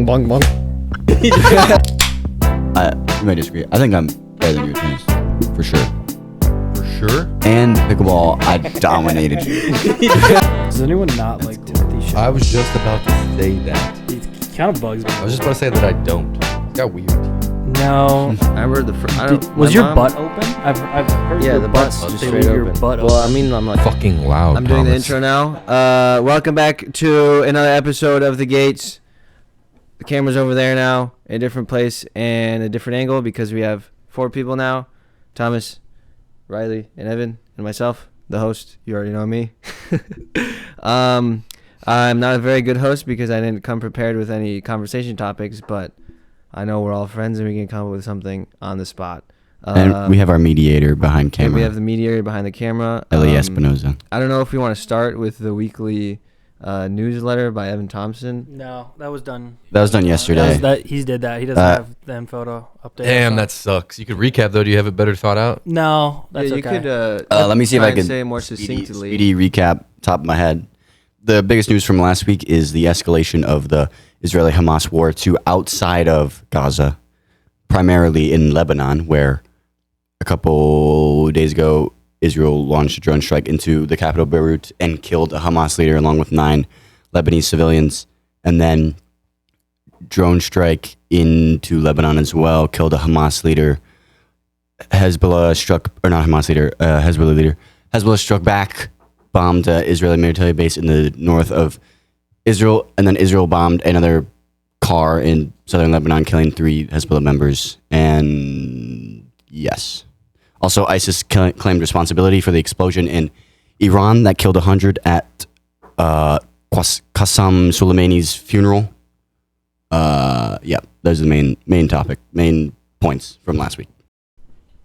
bong, bong, bong. You might disagree. I think I'm better than you at tennis, for sure. For sure? And pickleball, I dominated you. Does anyone not like Timothy Shepard? I was just about to say that. He kind of bugs me. I was just about to say that I don't. He's got weird teeth. No. I heard Was your butt open? I've heard Yeah, your the butt butt's just say straight your open. butt Well, I open. mean, I'm like, Fucking loud. I'm doing the Thomas. intro now. Welcome back to another episode of The Gates. The camera's over there now, a different place and a different angle because we have 4 people now. Thomas, Riley, and Evan, and myself, the host. You already know me. I'm not a very good host because I didn't come prepared with any conversation topics, but I know we're all friends and we can come up with something on the spot. And we have our mediator behind camera. And we have the mediator behind the camera. Eli Espinoza. I don't know if we want to start with the weekly newsletter by Evan Thompson. No, that was done. That was done yesterday. He did that. He doesn't have them photo updates. Damn, that sucks. You could recap, though. Do you have it better thought out? No, that's you okay. could. Let me see if try I and can say it more succinctly. speedy recap, top of my head. The biggest news from last week is the escalation of the Israeli-Hamas war to outside of Gaza, primarily in Lebanon, where a couple days ago, Israel launched a drone strike into the capital Beirut and killed a Hamas leader along with 9 Lebanese civilians. And then drone strike into Lebanon as well, killed a Hamas leader. Hezbollah struck back, bombed an Israeli military base in the north of Israel, and then Israel bombed another car in southern Lebanon, killing 3 Hezbollah members. And yes. Also, ISIS claimed responsibility for the explosion in Iran that killed 100 at Qasem Soleimani's funeral. Yeah, those are the main points from last week.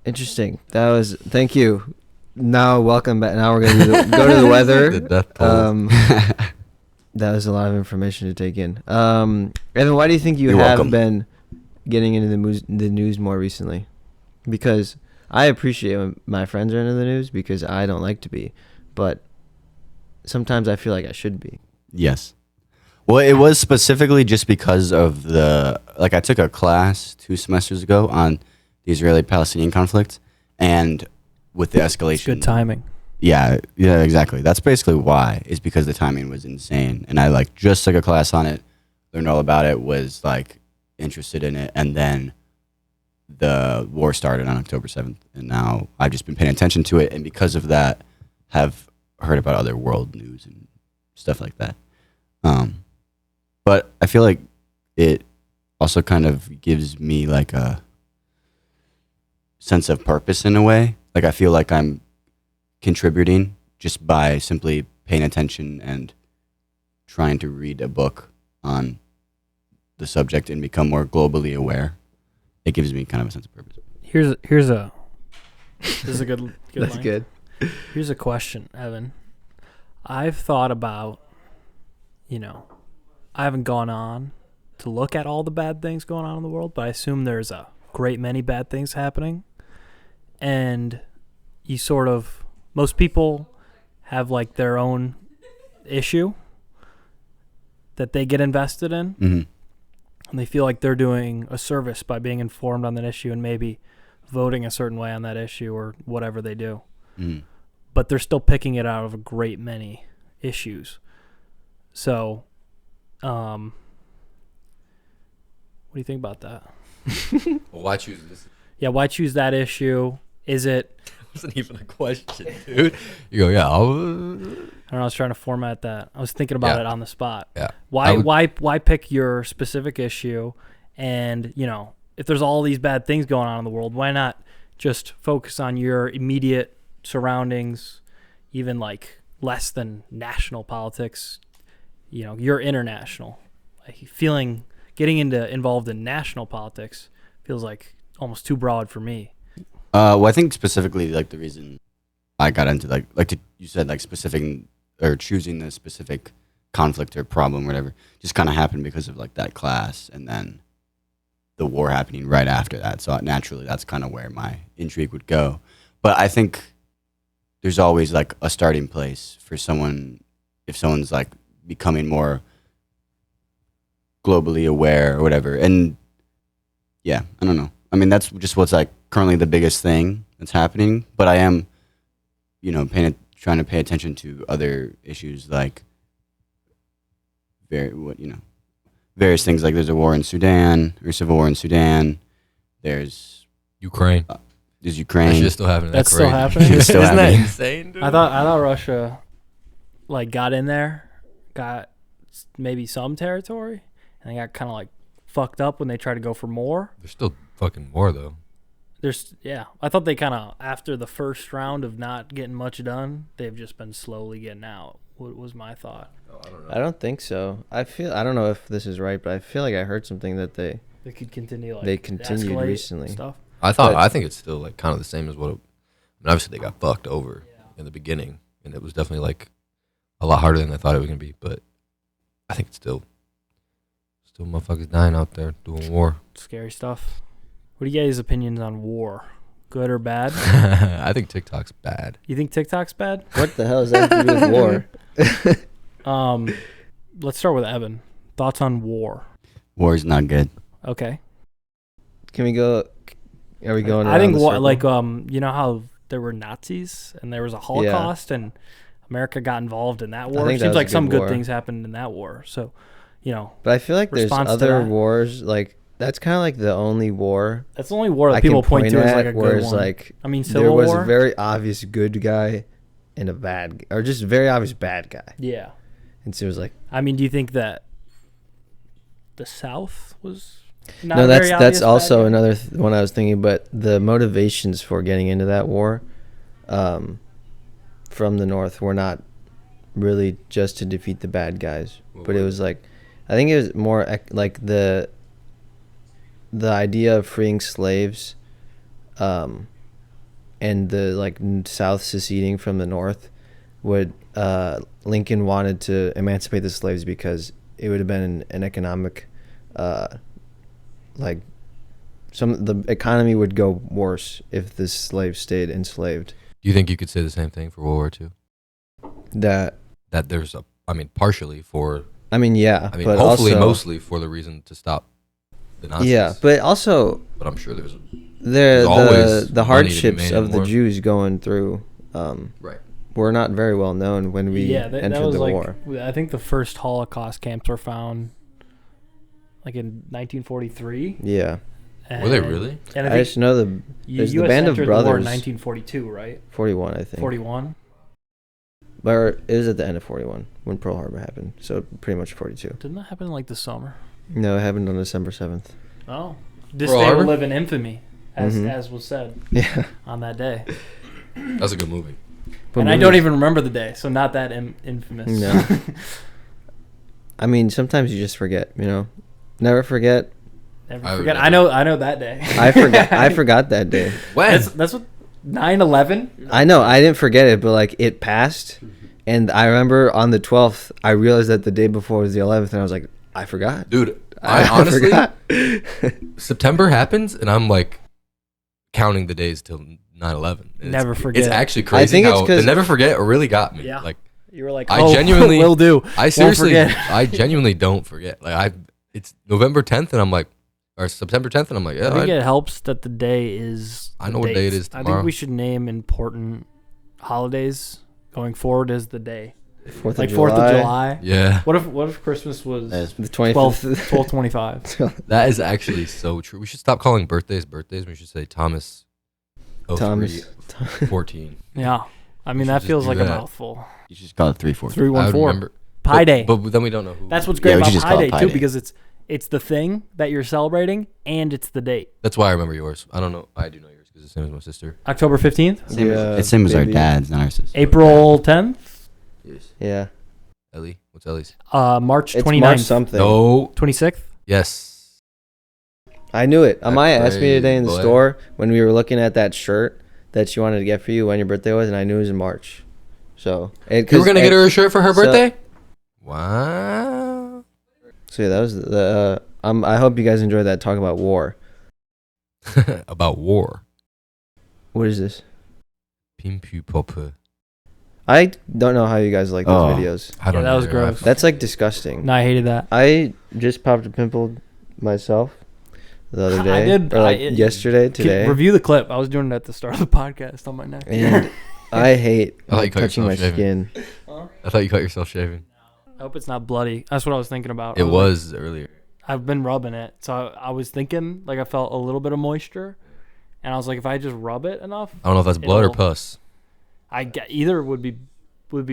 Interesting. Thank you. Now, welcome back. Now we're going to go to the weather. The death toll. That was a lot of information to take in. Evan, why do you think You're have welcome. been getting into the news more recently? Because I appreciate when my friends are into the news because I don't like to be, but sometimes I feel like I should be. Yes. Well, it was specifically just because of I took a class 2 semesters ago on the Israeli-Palestinian conflict, and with the escalation. Good timing. Yeah, exactly. That's basically why, is because the timing was insane. And I just took a class on it, learned all about it, was interested in it, and then the war started on October 7th. And now I've just been paying attention to it, and because of that, have heard about other world news and stuff like that. But I feel like it also kind of gives me a sense of purpose in a way. I feel like I'm contributing just by simply paying attention and trying to read a book on the subject and become more globally aware. It gives me kind of a sense of purpose. This is a good That's line. good. Here's a question, Evan. I've thought about, I haven't gone on to look at all the bad things going on in the world, but I assume there's a great many bad things happening. And most people have their own issue that they get invested in. Mm-hmm. And they feel like they're doing a service by being informed on that issue and maybe voting a certain way on that issue or whatever they do. Mm-hmm. But they're still picking it out of a great many issues. So, what do you think about that? Well, why choose this? Yeah, why choose that issue? Is it... Wasn't even a question, dude. You go, yeah. I don't know, I was trying to format that. I was thinking about it on the spot. Yeah. Why pick your specific issue? And, if there's all these bad things going on in the world, why not just focus on your immediate surroundings, even less than national politics? You're international. Getting involved in national politics feels like almost too broad for me. Well, I think specifically the reason I got into you said specific or choosing the specific conflict or problem or whatever just kind of happened because of that class and then the war happening right after that. So naturally that's kind of where my intrigue would go. But I think there's always a starting place for someone if someone's becoming more globally aware or whatever. And yeah, I don't know. I mean, that's just what's like currently the biggest thing that's happening. But I am, trying to pay attention to other issues like various things. Like there's a war in Sudan or civil war in Sudan. There's Ukraine. There's That Ukraine. shit's still happening. That's crazy. still happening? It's still Isn't that happening. insane, dude? I thought Russia like got in there, got maybe some territory, and they got kind of like fucked up when they tried to go for more. There's still fucking more though. I thought they kind of, after the first round of not getting much done, they've just been slowly getting out. What was my thought? I don't I don't think so. I don't know if this is right, but I feel like I heard something that they Could continue like They continued escalate recently. stuff. I think it's still like kind of the same as what. I mean, obviously they got fucked over in the beginning, and it was definitely like a lot harder than I thought it was gonna be. But I think it's still motherfuckers dying out there doing war. Scary stuff. What do you guys' opinions on war? Good or bad? I think TikTok's bad. You think TikTok's bad? What the hell is that to do with war? Let's start with Evan. Thoughts on war? War's not good. Okay. Can we go? Are we going? I think around the circle? like you know how there were Nazis and there was a Holocaust and America got involved in that war. think that Seems was like a some good good war. things happened in that war. So, But I feel like there's response to other that. wars. Like that's kind of like the only war that's the only war that I people can point to as like a where good it's one. like I mean, there Civil was War. a very obvious good guy and a bad, or just very obvious bad guy. Yeah. And so it was like, I mean, do you think that the South was not no, a very that's obvious also bad guy? another one I was thinking. But the motivations for getting into that war, from the North were not really just to defeat the bad guys, but it was like, I think it was more like the idea of freeing slaves, and the like South seceding from the North would Lincoln wanted to emancipate the slaves because it would have been an economic like the economy would go worse if the slaves stayed enslaved. Do you think you could say the same thing for World War II? That That there's a, I mean, partially for, I mean, yeah, I mean, but hopefully also, mostly for the reason to stop the Nazis. yeah, but also But I'm sure there's the always money to be hardships made of in the war. Jews going through right. were not very well known when we that entered was the like, war. I think the first Holocaust camps were found like in 1943. Yeah, Were they And- really? And I I think just know there's the US Band of entered the war in Brothers. 1942, right? 41, I think. 41. But it was at the end of 41 when Pearl Harbor happened, so pretty much 42. Didn't that happen in like the summer? No, it happened on December 7th. Oh, this Pearl day will Harbor? live in infamy, as Mhm. as was said Yeah. on that day. That's a good movie. But And I don't movies- even remember the day, so not that infamous. No. I mean, sometimes you just forget, Never forget. Never I would forget. never- I know that day. I forgot. I forgot that day. When? That's what 9/11. I know. I didn't forget it, but like it passed, and I remember on the 12th, I realized that the day before was the 11th, and I was like, I forgot. Dude, I honestly, forgot. September happens, and I'm like counting the days till 9/11. And Never it's, forget. It's actually crazy think it's how 'cause- the never forget really got me. Yeah. Like You were like, I oh, genuinely- will do. I seriously, forget. I genuinely don't forget. Like it's November 10th, and I'm like, or September 10th, and I'm like, yeah, I think it helps that the day is. I the know what day it dates. is I tomorrow. think we should name important holidays going forward as the day, 4th like of 4th of July. July. yeah, What if Christmas was That's The 12th 25th. 12/25? that is actually so true. We should stop calling birthdays. We should say Thomas. Thomas. 14. Yeah, I We mean should that just feels do like a that. mouthful. You should just call it 3/4. 314 remember Pi but, Day. but then we don't know who. That's what's great Yeah, we about should just Pi call it Day Pi too, Day. because it's the thing that you're celebrating and it's the date. That's why I remember yours. I don't know. I do know yours because it's the same as my sister. October 15th, It's same as our baby. dad's, not our sister's. April 10th, Yes. Yeah. Ellie, what's Ellie's? March It's 29th, March something. No. 26th. Yes. I knew it. Amaya asked me crazy, today in the boy. store when we were looking at that shirt that she wanted to get for you when your birthday was, and I knew it was in March. So You were gonna get her a shirt for her so- birthday? Wow. So yeah, that was the. I hope you guys enjoyed that talk about war. About war. What is this? Pimpu Poppe. I don't know how you guys like those videos. I don't that was either. gross. That's like disgusting. No, I hated that. I just popped a pimple myself the other day. I did. Or like yesterday, today. Review the clip. I was doing it at the start of the podcast on my neck. And I hate I thought you cut touching my yourself shaving. skin. I thought you cut yourself shaving. I hope it's not bloody. That's what I was thinking about. It was earlier. I've been rubbing it, so I was thinking like I felt a little bit of moisture, and I was like, if I just rub it enough, I don't know if that's blood or It'll- pus. I get either would be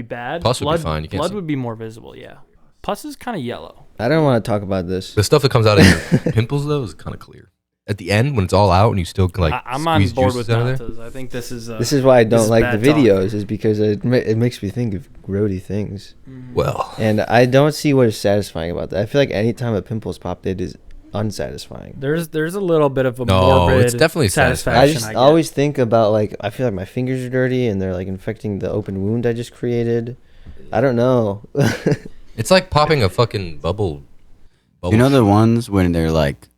bad. Pus would be blood, fine. You can't blood see- would be more visible. Yeah, pus is kind of yellow. I don't want to talk about this. The stuff that comes out of your pimples though is kind of clear. At the end, when it's all out and you still can like I'm on squeeze board juices with out of there. Nantas. I think this is. This is why I this don't is like the bad talk. videos, is because it makes me think of grody things. Well, And I don't see what is satisfying about that. I feel like anytime a pimple's popped, it is unsatisfying. There's a little bit of a No, morbid it's definitely satisfaction. I just get. always think about, like, I feel like my fingers are dirty and they're like infecting the open wound I just created. I don't know. it's like popping a fucking bubble. You know the ones when they're like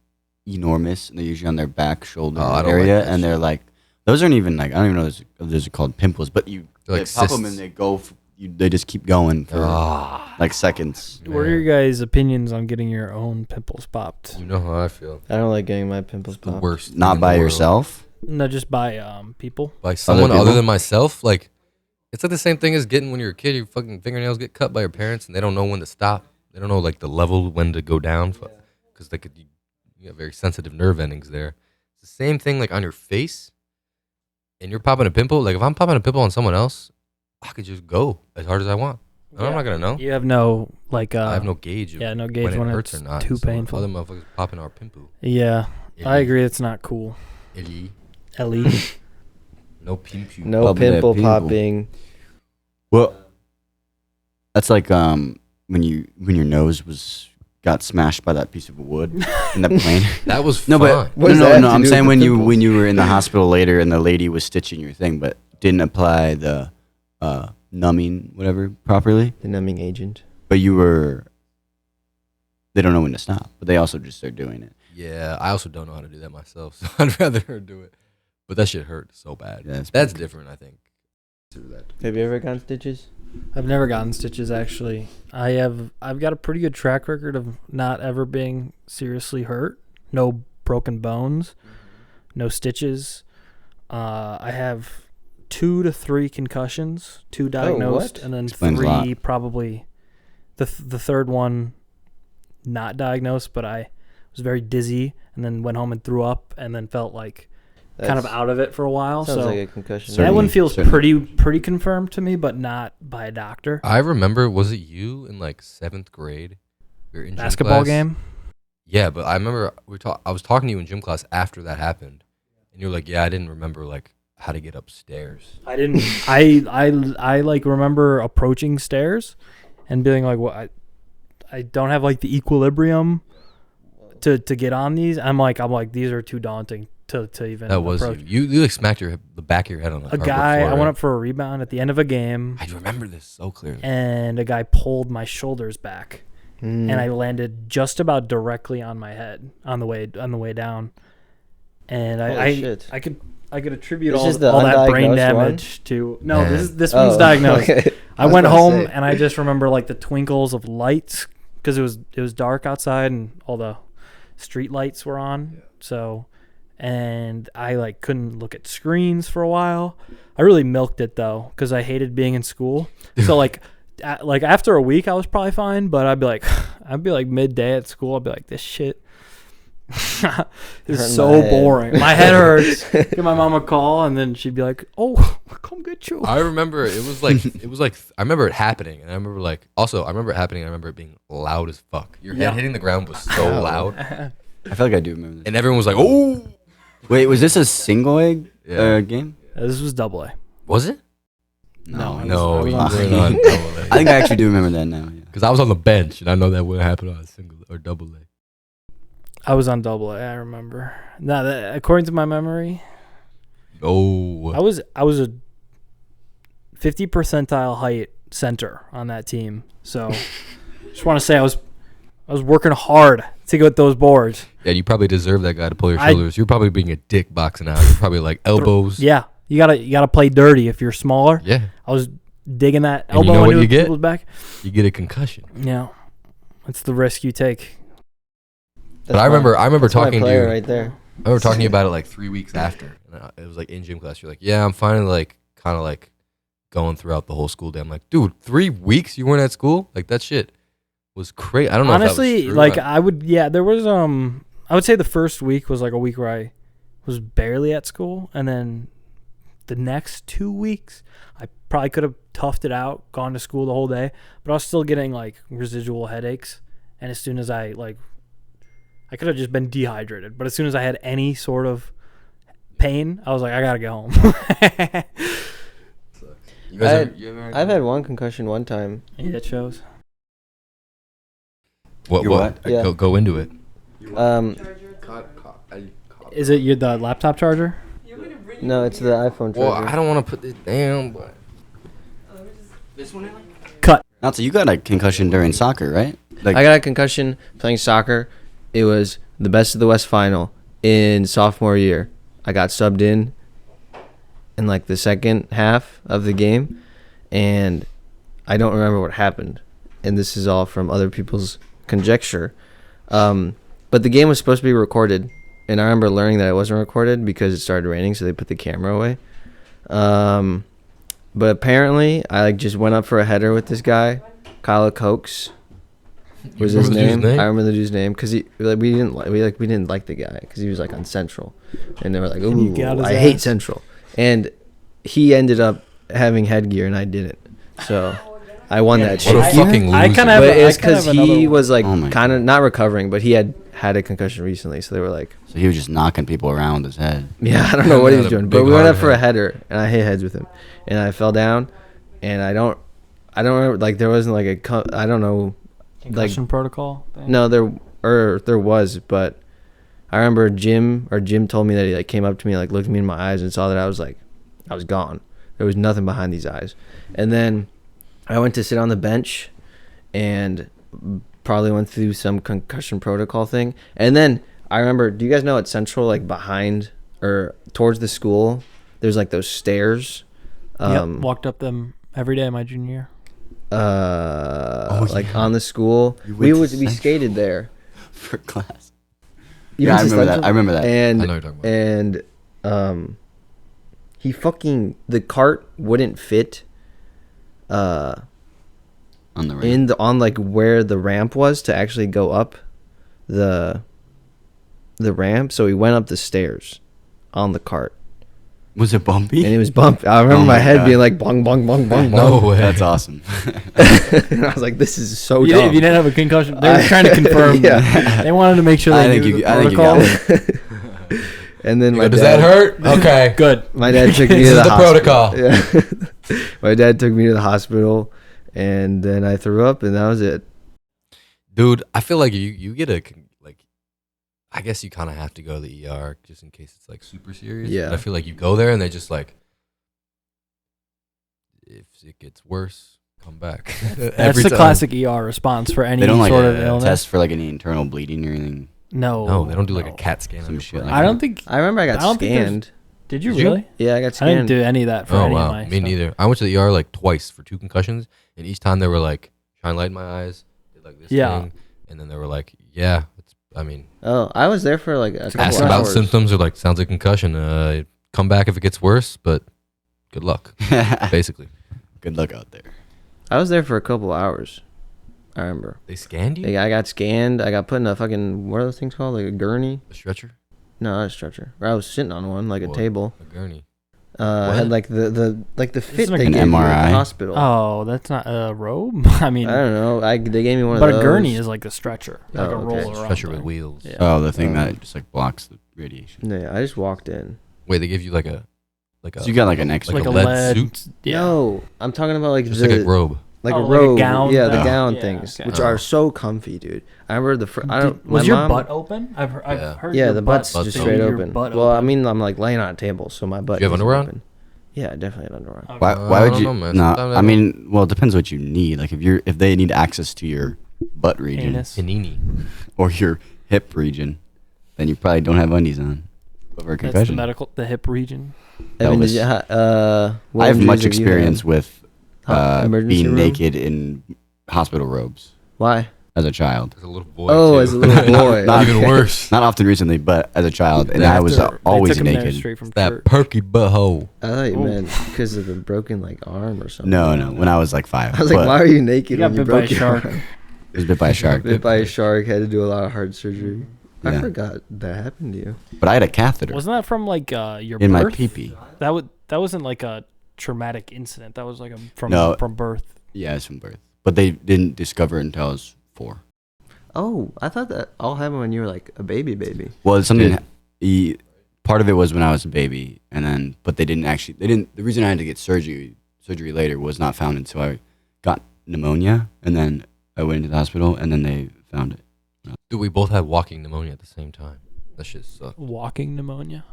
enormous and they're usually on their back shoulder Oh, I don't area like that and they're shit. like those aren't even like I don't even know those are called pimples, but you They're they like pop them cysts. and they go they just keep going for Ah, like seconds. What are your guys' opinions on getting your own pimples popped? you know how I feel. I don't like getting my pimples The popped. worst. thing Not in by the world. yourself. No, just by people. By someone people? other than myself. Like, it's like the same thing as getting when you're a kid. Your fucking fingernails get cut by your parents, and they don't know when to stop. They don't know like the level when to go down, because they could. You have very sensitive nerve endings there. It's the same thing like on your face, and you're popping a pimple. Like if I'm popping a pimple on someone else, I could just go as hard as I want. And I'm not gonna know. You have no like. I have no gauge. Of no gauge when when it hurts it's or not. too So painful. Other motherfuckers popping our pimple. Yeah, I agree. It's not cool. Ellie. No pimple. No Pop that pimple pimple. popping. Well, that's like when your nose got smashed by that piece of wood in the plane. That was No, fine. but What does that no. have to I'm do saying with when the you pimples? when you were in the hospital later and the lady was stitching your thing, but didn't apply the numbing whatever properly. The numbing agent. But they don't know when to stop. But they also just start doing it. Yeah, I also don't know how to do that myself, so I'd rather her do it. But that shit hurt so bad. Yeah, it's That's pretty different, I think. Have you ever gotten stitches? I've never gotten stitches actually. I've got a pretty good track record of not ever being seriously hurt. No broken bones, no stitches. I have 2 to 3 concussions, 2 diagnosed, what? and then Explains a 3 lot. probably. The third one not diagnosed, but I was very dizzy and then went home and threw up and then felt like kind of out of it for a while. Sounds So like a concussion. that one feels certainly. pretty confirmed to me, but not by a doctor. I remember, was it you in like 7th grade? We were in gym Basketball class? game. Yeah, but I remember I was talking to you in gym class after that happened, and you're like, "Yeah, I didn't remember like how to get upstairs." I didn't. I like remember approaching stairs, and being like, "What? I don't have like the equilibrium to get on these." I'm like these are too daunting to even. That was approach. you. You like smacked the back of your head on the A carpet guy. floor, I went right? up for a rebound at the end of a game, I remember this so clearly. and a guy pulled my shoulders back, Mm. and I landed just about directly on my head on the way down, and Holy shit. I could attribute This all, is the all that brain undiagnosed damage to no. Man. This one's diagnosed. Okay. I was went about to home say. and I just remember like the twinkles of lights because it was dark outside and all the street lights were on. So, and I like couldn't look at screens for a while. I really milked it though because I hated being in school. So like after a week I was probably fine, but I'd be like midday at school. I'd be like, this shit is Hurting so my head. boring. My head hurts. Give my mom a call and then she'd be like, oh, come get you. I remember it was like I remember it happening, and I remember like also I remember it happening. And I remember it being loud as fuck. Your head Yeah. hitting the ground was so Ow. loud, I feel like I do remember this. and everyone was like, "Oh, Wait, was this a single egg Yeah. game? This was double A. was it?" No, I No, was you on weren't single. on double I think I actually do remember that now. Yeah. because I was on the bench, and I know that wouldn't happen on a single or double A. I was on double A. I remember. No, according to my memory, Oh, I was a 50 percentile height center on that team. So, just want to say I was working hard to get those boards. yeah, you probably deserve that guy to pull your I- shoulders. You're probably being a dick boxing out. You're probably like elbows. Yeah, you gotta play dirty if you're smaller. Yeah. I was digging that And you elbow know what into you get? people's back. You get a concussion. Yeah, that's the risk you take. But I remember talking to you. right there. I remember talking to you about it like 3 weeks after. And it was like in gym class. You're like, yeah, I'm finally like kind of like going throughout the whole school day. I'm like, dude, 3 weeks you weren't at school? Like that shit was crazy. I don't know. Honestly, if that was true. like there was I would say the first week was like a week where I was barely at school, and then the next 2 weeks I probably could have toughed it out, gone to school the whole day, but I was still getting like residual headaches. And as soon as I could have just been dehydrated, but as soon as I had any sort of pain, I was like, I gotta get home. You guys I've had one concussion one time. Yeah, that shows. what? Yeah. Go into it. Is it the laptop charger? No, it's the iPhone charger. Well, I don't want to put this down, but Cut. Not you got a concussion during soccer, right? Like, I got a concussion playing soccer. It was the best of the West final in sophomore year. I got subbed in like the second half of the game, and I don't remember what happened. And this is all from other people's conjecture. But the game was supposed to be recorded, and I remember learning that it wasn't recorded because it started raining, so they put the camera away. But apparently, I like just went up for a header with this guy, Kyle Cokes. Was his name? I remember the dude's name because we didn't like the guy because he was like on Central, and they were like, "Ooh, I hate Central," and he ended up having headgear and I didn't, so I won that shit. what a fucking loser. I kind of But it's because have he was like Oh my kind of not recovering, but he had a concussion recently, so they were like, so he was just knocking people around with his head. yeah, I don't know what he was Had a doing, but big we went hard up for a head. header and I hit heads with him, and I fell down, and I don't remember, like there wasn't like I don't know. concussion protocol thing? No, there was, but I remember Jim told me that he like came up to me, like looked me in my eyes and saw that I was gone. There was nothing behind these eyes. And then I went to sit on the bench and probably went through some concussion protocol thing. And then I remember, do you guys know at Central, like behind or towards the school, there's like those stairs? Yep, walked up them every day my junior year. Like on the school. You We went to we Central? skated there. For class. You Yeah, went I to remember that. Central? I remember that. And I know what you're talking about. he the cart wouldn't fit On the ramp. on like where the ramp was to actually go up the ramp, so he went up the stairs on the cart, Was it bumpy? and it was bumpy. I remember Oh my my head God. being like bong bong bong bong No bong. way. That's awesome. And I was like, this is so If dumb. you didn't have a concussion, they were trying to confirm. Yeah. They wanted to make sure I they think knew you- the I think you protocol. got And then You my go, does dad, that hurt? Okay. Good. my dad took me This to is the the hospital. protocol. Yeah. My dad took me to the hospital, and then I threw up, and that was it. Dude, I feel like you get I guess you kind of have to go to the ER just in case it's like super serious. Yeah. But I feel like you go there and they just like, if it gets worse, come back. That's the classic ER response for any They don't like sort of illness. test for like any internal bleeding or anything. No, they don't do like a no. CAT scan. Some on shit your like brain. I don't think. I remember I got I don't think there's- scanned. Did you Did you? really? Yeah, I got I scanned. didn't do any of that for Oh any wow, of my me stuff. neither. I went to the ER like twice for 2 concussions, and each time they were like trying to light my eyes, did like this Yeah. thing, and then they were like, yeah, I mean, Oh, I was there for like a couple asked about hours. symptoms. They're like, sounds like concussion. Come back if it gets worse, but good luck, basically. Good luck out there. I was there for a couple hours. I remember. They scanned you? Like, I got scanned. I got put in a fucking, what are those things called? Like a gurney? A stretcher? No, not a stretcher. Or I was sitting on one, like a What? table. A gurney. I What? had like the fit Isn't they it an gave you at MRI? the hospital. Oh, that's not a robe. I mean, I don't know. They gave me one but of those. a gurney is like a stretcher, like Oh, a okay. roll around. Stretcher with thing. wheels. Yeah. Oh, the thing Um, that just like blocks the radiation. Yeah, I just walked in. Wait, they give you like a So you got like an extra. Like Like a a lead lead suit? Yeah. No, I'm talking about like just the like a robe. like Oh, a like a robe. gown Yeah, the thing? gown Yeah, things, okay. which Oh. are so comfy, dude. I remember I don't. Was my your mom, butt open? I've Yeah. heard. Yeah, your the butt butt's butt's just thing, straight your open. butt Well, I open. mean, I'm like laying on a table, so my butt. Do you have isn't underwear on? open. Yeah, I definitely had underwear. on. Okay. Why? I Why would don't you? know, man. No, Sometimes I I mean, well, it depends what you need. Like if they need access to your butt region Anus. Panini. or your hip region, then you probably don't have undies on. But for a That's the concussion, the hip region. Evan, did Elvis. you, what I have injuries much you had? experience with Emergency being room? naked in hospital robes Why? as a child. As a little boy. Oh, too. as a little boy. Not Even worse. Not often recently, but as a child, and I was After- they always took him there naked. straight from That church. perky butthole. I thought you Oh. meant because of a broken like arm or something. No, when I was like 5. I was like, But why are you He naked got when you bit by a broke your shark. arm? I was bit by a shark. Bit by a shark. Had to do a lot of heart surgery. I Yeah. forgot that happened to you. But I had a catheter Wasn't that from like your in my birth? pee-pee. That wasn't like a traumatic incident. That was like from No. birth. Yeah, it's from birth. But they didn't discover it until I was 4. Oh, I thought that all happened when you were like a baby. Well, it's something. Dude. Part of it was when I was a baby, and then but they didn't. The reason I had to get surgery later was not found until I got pneumonia, and then I went into the hospital, and then they found it. Dude, we both had walking pneumonia at the same time. That shit sucked. Walking pneumonia.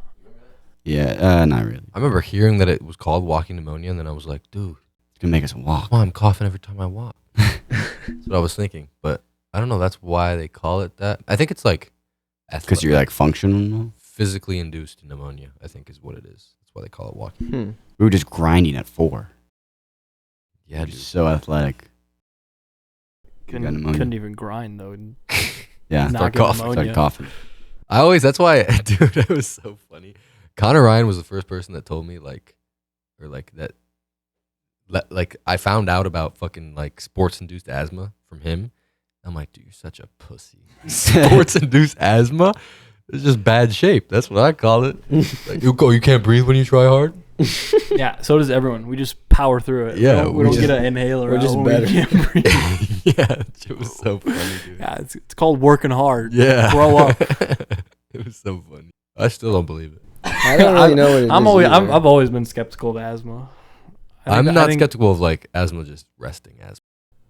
Yeah, not really. I remember hearing that it was called walking pneumonia, and then I was like, dude, It's gonna make us walk. why I'm coughing every time I walk. That's what I was thinking. But I don't know. That's why they call it that. I think it's like Because you're like functional. physically induced pneumonia, I think is what it is. That's why they call it walking. Hmm. We were just grinding at 4. Yeah, We're dude. just so athletic. got pneumonia. Couldn't even grind though. Yeah, Not Start get coughing. pneumonia. start coughing. I always, that's why, dude, it was so funny. Connor Ryan was the first person that told me, like I found out about fucking, like, sports-induced asthma from him. I'm like, dude, you're such a pussy. Sports-induced asthma? It's just bad shape. That's what I call it. Like, you can't breathe when you try hard? Yeah, so does everyone. We just power through it. Yeah, we don't we get just- an inhaler. we're out just when better. We can't breathe. Yeah, it was so funny, dude. Yeah, it's called working hard. Yeah. Grow up. It was so funny. I still don't believe it. I don't really know what it is. I've either. always been skeptical of asthma. I'm not skeptical of, like, asthma, just resting asthma.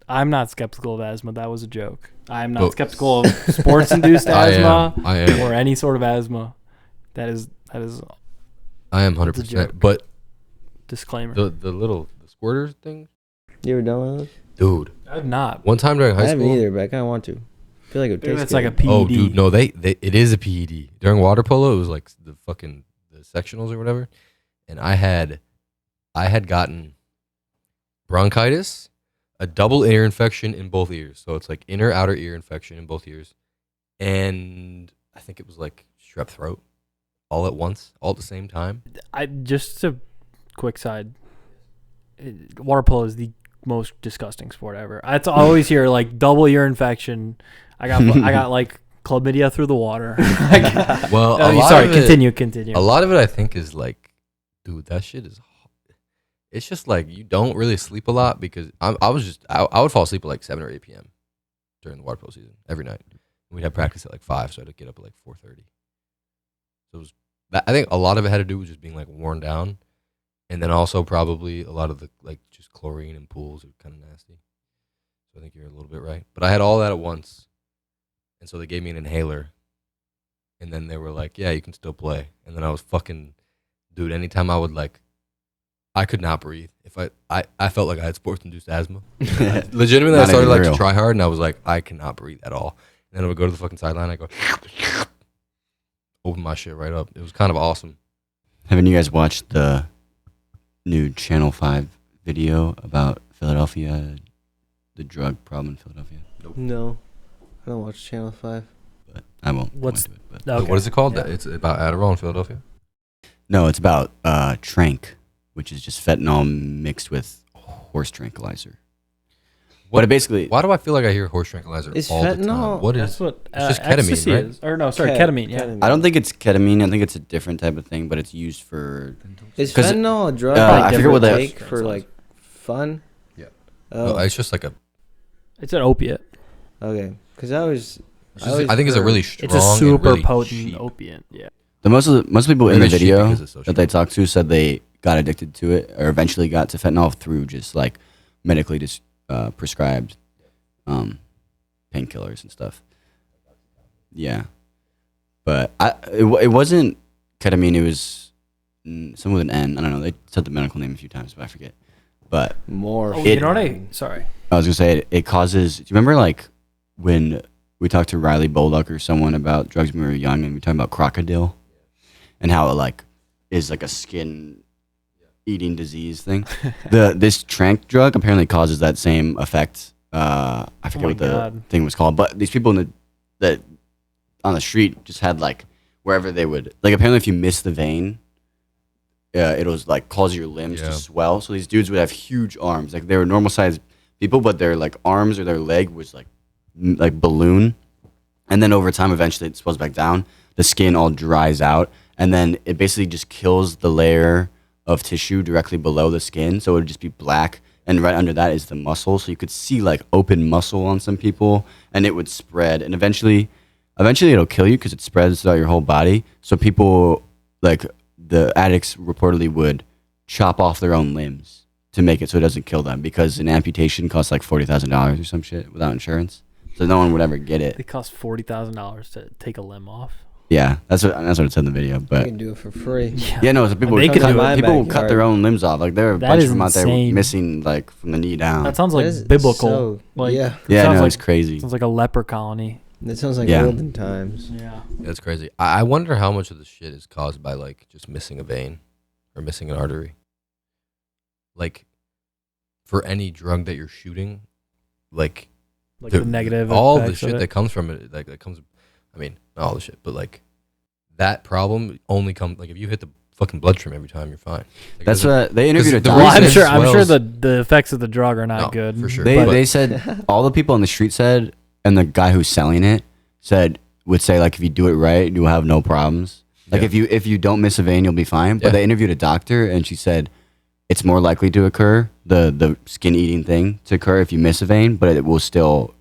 I'm not skeptical of asthma. That was a joke. I'm not Oh. skeptical of sports-induced asthma I am. or any sort of asthma. That is I am It's a 100%. joke. But disclaimer. the squirters thing? You ever done one of those? Dude. I've not. One time during I high haven't school. either, but I kind of want to. I feel like it would Maybe taste it's like a good. PED. Oh, dude, no, it is a PED. During water polo, it was like the sectionals or whatever, and I had gotten bronchitis, a double ear infection in both ears. So it's like inner outer ear infection in both ears, and I think it was like strep throat, all at once, all at the same time. Just a quick side. Water polo is the most disgusting sport ever. I always hear like double ear infection. I got like chlamydia through the water. Well, Sorry, continue. A lot of it, I think, is like, dude, that shit is. It's just like you don't really sleep a lot because I would fall asleep at like 7 or 8 p.m. during the water polo season every night. We'd have practice at like 5, so I had to get up at like 4:30. So it was. I think a lot of it had to do with just being like worn down, and then also probably a lot of the like just chlorine in pools are kind of nasty. So I think you're a little bit right. But I had all that at once, and so they gave me an inhaler, and then they were like, "Yeah, you can still play." And then I was fucking, dude. Anytime I would like, I could not breathe. If I felt like I had sports-induced asthma. Legitimately, I Not started even like to real. try hard, and I was like, I cannot breathe at all. And then I would go to the fucking sideline. I go, open my shit right up. It was kind of awesome. Haven't you guys watched the new Channel 5 video about Philadelphia, the drug problem in Philadelphia? No, I don't watch Channel 5. But I won't go What's- into it. But. So Okay. what is it called? Yeah. It's about Adderall in Philadelphia. No, it's about Trank, which is just fentanyl mixed with horse tranquilizer. But it basically, Why do I feel like I hear horse tranquilizer Is all the fentanyl- time? What That's is? what it's just ketamine, ecstasy right? is. Or no, sorry, Ket- ketamine. Yeah. ketamine. I don't think it's ketamine. I think it's a different type of thing, but it's used for. Is 'cause fentanyl a drug I that forget what people that- take for like fun? Yeah. Oh, No, it's just like a. It's an opiate. okay. Because I was. I think it's a really strong. It's a and super really potent cheap. opiate. Yeah. Most people in Really the cheap video because it's so that they cheap. talked to said they got addicted to it or eventually got to fentanyl through just like medically just prescribed painkillers and stuff. Yeah, but it wasn't ketamine. It was some with an N. I don't know. They said the medical name a few times, but I forget. But More. Oh, It- you know what Sorry. I was gonna say it causes. Do you remember like when we talked to Riley Bolduck or someone about drugs when we were young, and we talked about crocodile, and how it like is like a skin eating disease thing. This tranq drug apparently causes that same effect. I forget what the thing was called, but these people that on the street just had like wherever they would like. Apparently, if you miss the vein, it was like cause your limbs to swell. So these dudes would have huge arms, like they were normal sized people, but their like arms or their leg was like balloon, and then over time, eventually it swells back down. The skin all dries out, and then it basically just kills the layer of tissue directly below the skin, so it would just be black. And right under that is the muscle, so you could see like open muscle on some people, and it would spread, and eventually it'll kill you because it spreads throughout your whole body. So people, like the addicts, reportedly would chop off their own limbs to make it so it doesn't kill them, because an amputation costs like $40,000 or some shit without insurance, so no one would ever get it. It costs $40,000 to take a limb off. Yeah, that's what it said in the video. But you can do it for free. Yeah, no, so people They would could do cut, it. people would cut their own limbs off. Like there are a That bunch is of them out there insane. missing like from the knee down. That sounds like That is biblical. so- Like, yeah. Yeah, sounds no, like, it's crazy. sounds like a leper colony. That sounds like Yeah. olden times. Yeah. That's crazy. I wonder how much of the shit is caused by like just missing a vein or missing an artery. Like for any drug that you're shooting, like The negative all the effects of shit it. that comes from it, like that comes. I mean, not all the shit, but like that problem only comes like if you hit the fucking bloodstream every time, you're fine. Like, That's there's a- what they interviewed a the doctor. Well, I'm reason sure. it I'm sure swells- the effects of the drug are not No, good for sure. They But- they said all the people on the street said, and the guy who's selling it would say like if you do it right, you'll have no problems. Like Yeah. if you don't miss a vein, you'll be fine. But Yeah. they interviewed a doctor, and she said it's more likely to occur, the skin eating thing to occur if you miss a vein, but it will still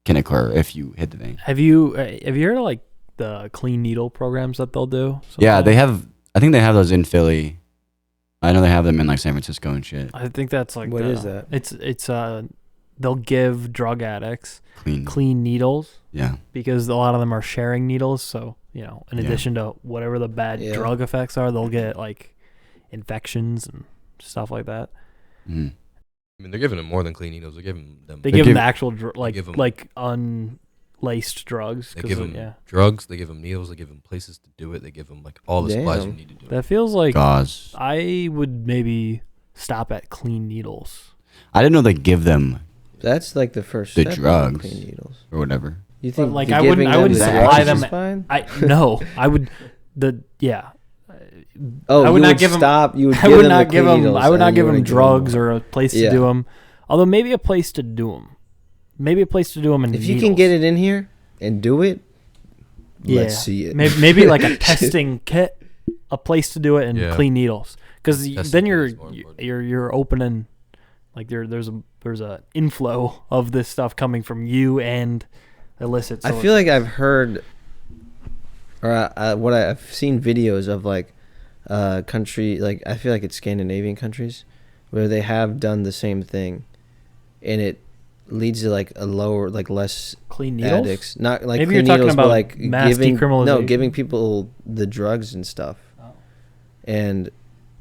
can occur if you hit the vein. Have you heard of like the clean needle programs that they'll do? Yeah, sometimes? they have. I think they have those in Philly. I know they have them in like San Francisco and shit. I think that's like What is that? It's they'll give drug addicts Clean. clean needles Yeah. because a lot of them are sharing needles. So in Yeah. addition to whatever the bad Yeah. drug effects are, they'll get like infections and stuff like that. Mhm. I mean, they're giving them more than clean needles. They're giving them. They They give them give- the actual they give 'em- like unlaced drugs. They 'cause give of- them drugs. They give them needles. They give them places to do it. They give them like all the supplies you Damn. need to do it. That feels like Gauze. I would maybe stop at clean needles. I didn't know they give them That's like the first The step of drugs. clean needles. or whatever. You think like, the I wouldn't- giving I them wouldn't the supply drugs them- is fine? I would yeah. Oh, I would you not would give 'em- stop. You would I give would them not the give clean them. needles, I would and not you give them wouldn't drugs more. or a place Yeah. to do them. Although maybe a place to do them. Maybe a place to do them in If you can get it in here and do it, let's see it. Maybe like a testing kit, a place to do it, and Yeah. clean needles. Because Testing then kit you're is more important. you're opening like there's a inflow of this stuff coming from you and illicit. I feel like I've heard, or I've seen videos of like country, like I feel like it's Scandinavian countries where they have done the same thing, and it leads to like a lower, like less clean needles. addicts. Not like Maybe clean you're talking needles, but about like mass decriminalization. giving people the drugs and stuff. Oh. And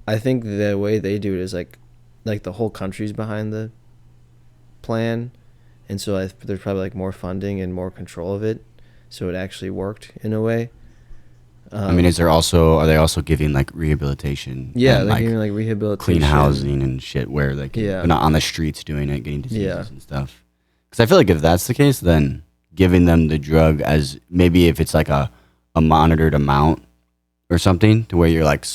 I think the way they do it is like the whole country's behind the plan, and so there's probably like more funding and more control of it, so it actually worked in a way. I mean, are they also giving like rehabilitation? Yeah, and, they're like giving like rehabilitation, clean housing and shit where they can, Yeah. they're not on the streets doing it, getting diseases Yeah. and stuff. Because I feel like if that's the case, then giving them the drug as maybe if it's like a monitored amount or something to where you're like,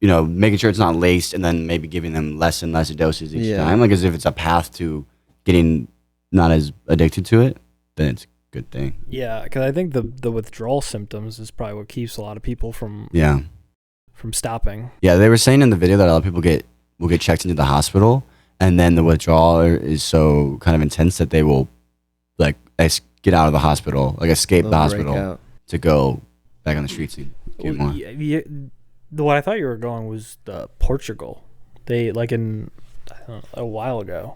making sure it's not laced and then maybe giving them less and less doses each Yeah. time. Like as if it's a path to getting not as addicted to it, then it's a good thing. Yeah, because I think the withdrawal symptoms is probably what keeps a lot of people from Yeah. stopping. Yeah, they were saying in the video that a lot of people will get checked into the hospital, and then the withdrawal is so kind of intense that they will like get out of the hospital, like escape They'll the break hospital out. to go back on the streets and get more. What I thought you were going was Portugal. They like in I don't know, a while ago,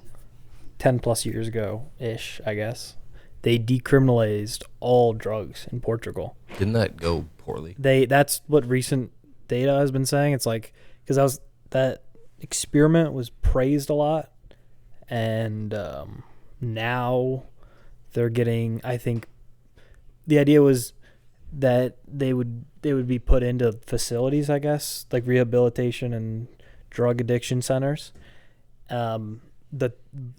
10+ years ago ish, I guess. They decriminalized all drugs in Portugal. Didn't that go poorly? That's what recent data has been saying. It's like because that experiment was praised a lot, and now they're getting. I think the idea was that they would be put into facilities, I guess, like rehabilitation and drug addiction centers. That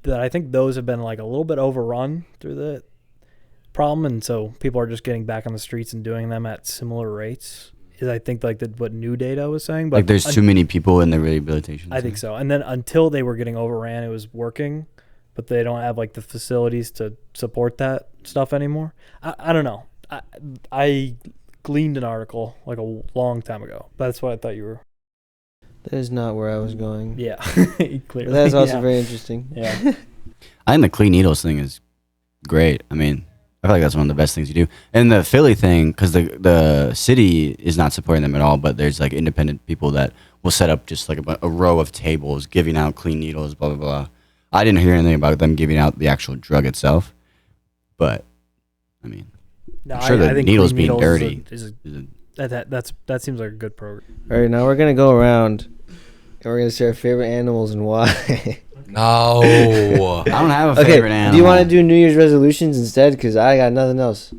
I think those have been like a little bit overrun through the problem, and so people are just getting back on the streets and doing them at similar rates. Is I think like what new data was saying, but Like there's too many people in the rehabilitation. I think so. And then until they were getting overran, it was working, but they don't have like the facilities to support that stuff anymore. I don't know. I gleaned an article like a long time ago. That's what I thought you were. That is not where I was going. Yeah, But clearly. that's also yeah. very interesting. Yeah. I think the clean needles thing is great. I mean, I feel like that's one of the best things you do. And the Philly thing, because the city is not supporting them at all, but there's like independent people that will set up just like a row of tables giving out clean needles, blah, blah, blah. I didn't hear anything about them giving out the actual drug itself, but I mean, No, I'm sure the think needles clean being needles dirty. that seems like a good program. All right, now we're gonna go around and we're gonna say our favorite animals and why. No. I don't have a Okay, favorite animal. do you want to do New Year's resolutions instead? Because I got nothing else,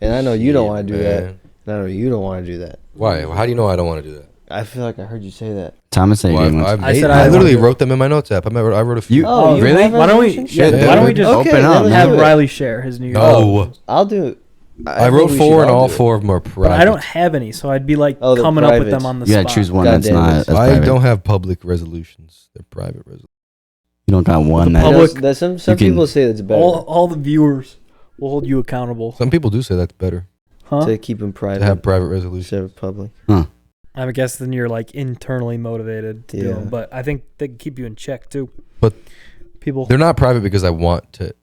and I know you don't want to do that. And I know you don't want to do that. Why? How do you know I don't want to do that? I feel like I heard you say that. Thomas said he Well, didn't want to. I said I I literally wanted to- wrote them in my notes app. I wrote a few. You- you really? have Why don't we? resolutions? Yeah, Shit, why don't we dude. just Open Okay, up, then let's have do it. Riley share his New Year's? Oh. I'll do it. I think wrote we 4 should and all do it. 4 of them are private. But I don't have any, so I'd be like Oh, they're coming up with private. them on the You spot. gotta choose one God that's damn it. not. That's I private. don't have public resolutions. They're private resolutions. You don't got one The that. public- Some You can- people say that's better All the viewers will hold you accountable. Some people do say that's better Huh? to keep them to private have private resolutions. instead of public. I guess then you're like internally motivated to do Yeah. them, but I think they can keep you in check too. But people, They're not private because I want to.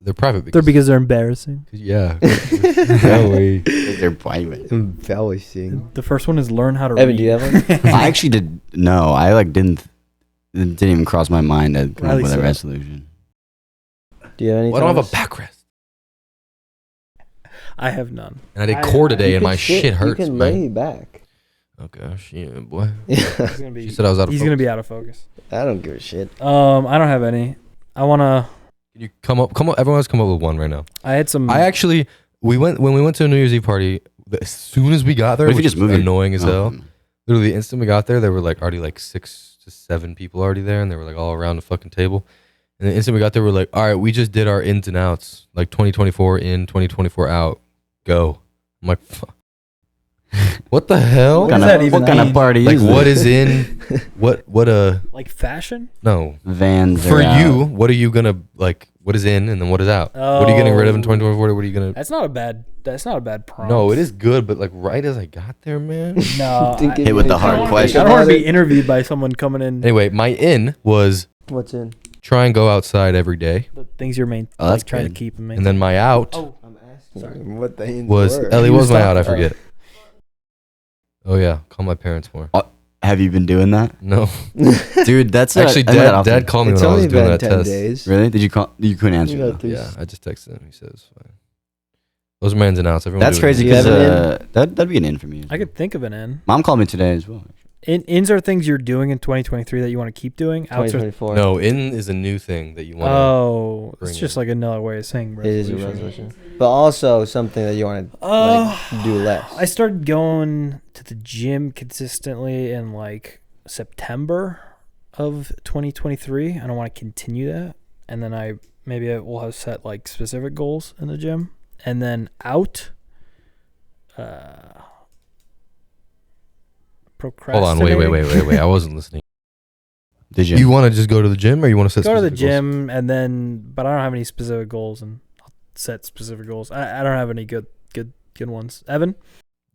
They're private because they're embarrassing. yeah. Yeah, wait. They're private. Embarrassing. The first one is learn how to Evan, read. do you have one? I actually did. No, I like didn't. It didn't even cross my mind to come Riley up with a said. resolution. Do you have any? Well, I don't have a Thomas? backrest. I have none. And I did core today, You and can my shit hurts, You can man. lay back. Okay, shit, boy. He's gonna be. She said I was out of He's focus. gonna be out of focus. I don't give a shit. I don't have any. I wanna. Can you come up? Everyone has come up with one right now. I had some. I actually, when we went to a New Year's Eve party, as soon as we got there, What if you which just is move your- annoying as hell. Oh, Literally, the instant we got there, there were like already like 6 to 7 people already there, and they were like all around the fucking table. And the instant we got there, we're like, all right, we just did our ins and outs, like 2024 in, 2024 out, go. I'm like, fuck. What the hell? What does that even what kind mean? of party Like, is what this? is in? What like fashion. No. Vans For are out. you, what are you gonna like? What is in, and then what is out? What are you getting rid of in 2024? What are you gonna? That's not a bad. That's not a bad prompt. No, it is good, but like right as I got there, man. No. Think I, it Hit with the makes hard sense. question. I don't want to About be interviewed by someone coming in. Anyway, my in was What's in? try and go outside every day, The things you're Oh, that's trying to good. keep them. and then my out Oh, I'm asking Sorry. him what the ends was were. Ellie. You What was my stopped- out? I forget. Oh yeah, call my parents more. Have you been doing that, No, dude? That's actually, I do that dad often. called me It's when I was only doing been that 10 test. days. Really? Did you call? You couldn't answer. You got though. three. Yeah, I just texted him. He said it's fine. Those are my ins and outs. Everyone That's do it. crazy Do you because have an that'd be an in for me. I could think of an in. Mom called me today as well. Ins are things you're doing in 2023 that you want to keep doing. Outs are 2024. No, in is a new thing that you want. Oh, it's bring just in. like another way of saying It is a resolution. resolution. But also something that you want to like, do less. I started going to the gym consistently in like September of 2023. I don't want to continue that. And then I will have set like specific goals in the gym. And then out, Hold procrastinating. on, wait. I wasn't listening. Did you? You want to just go to the gym, or you want to set Go to the specific goals? gym and then, but I don't have any specific goals, and I'll set specific goals. I don't have any good ones. Evan,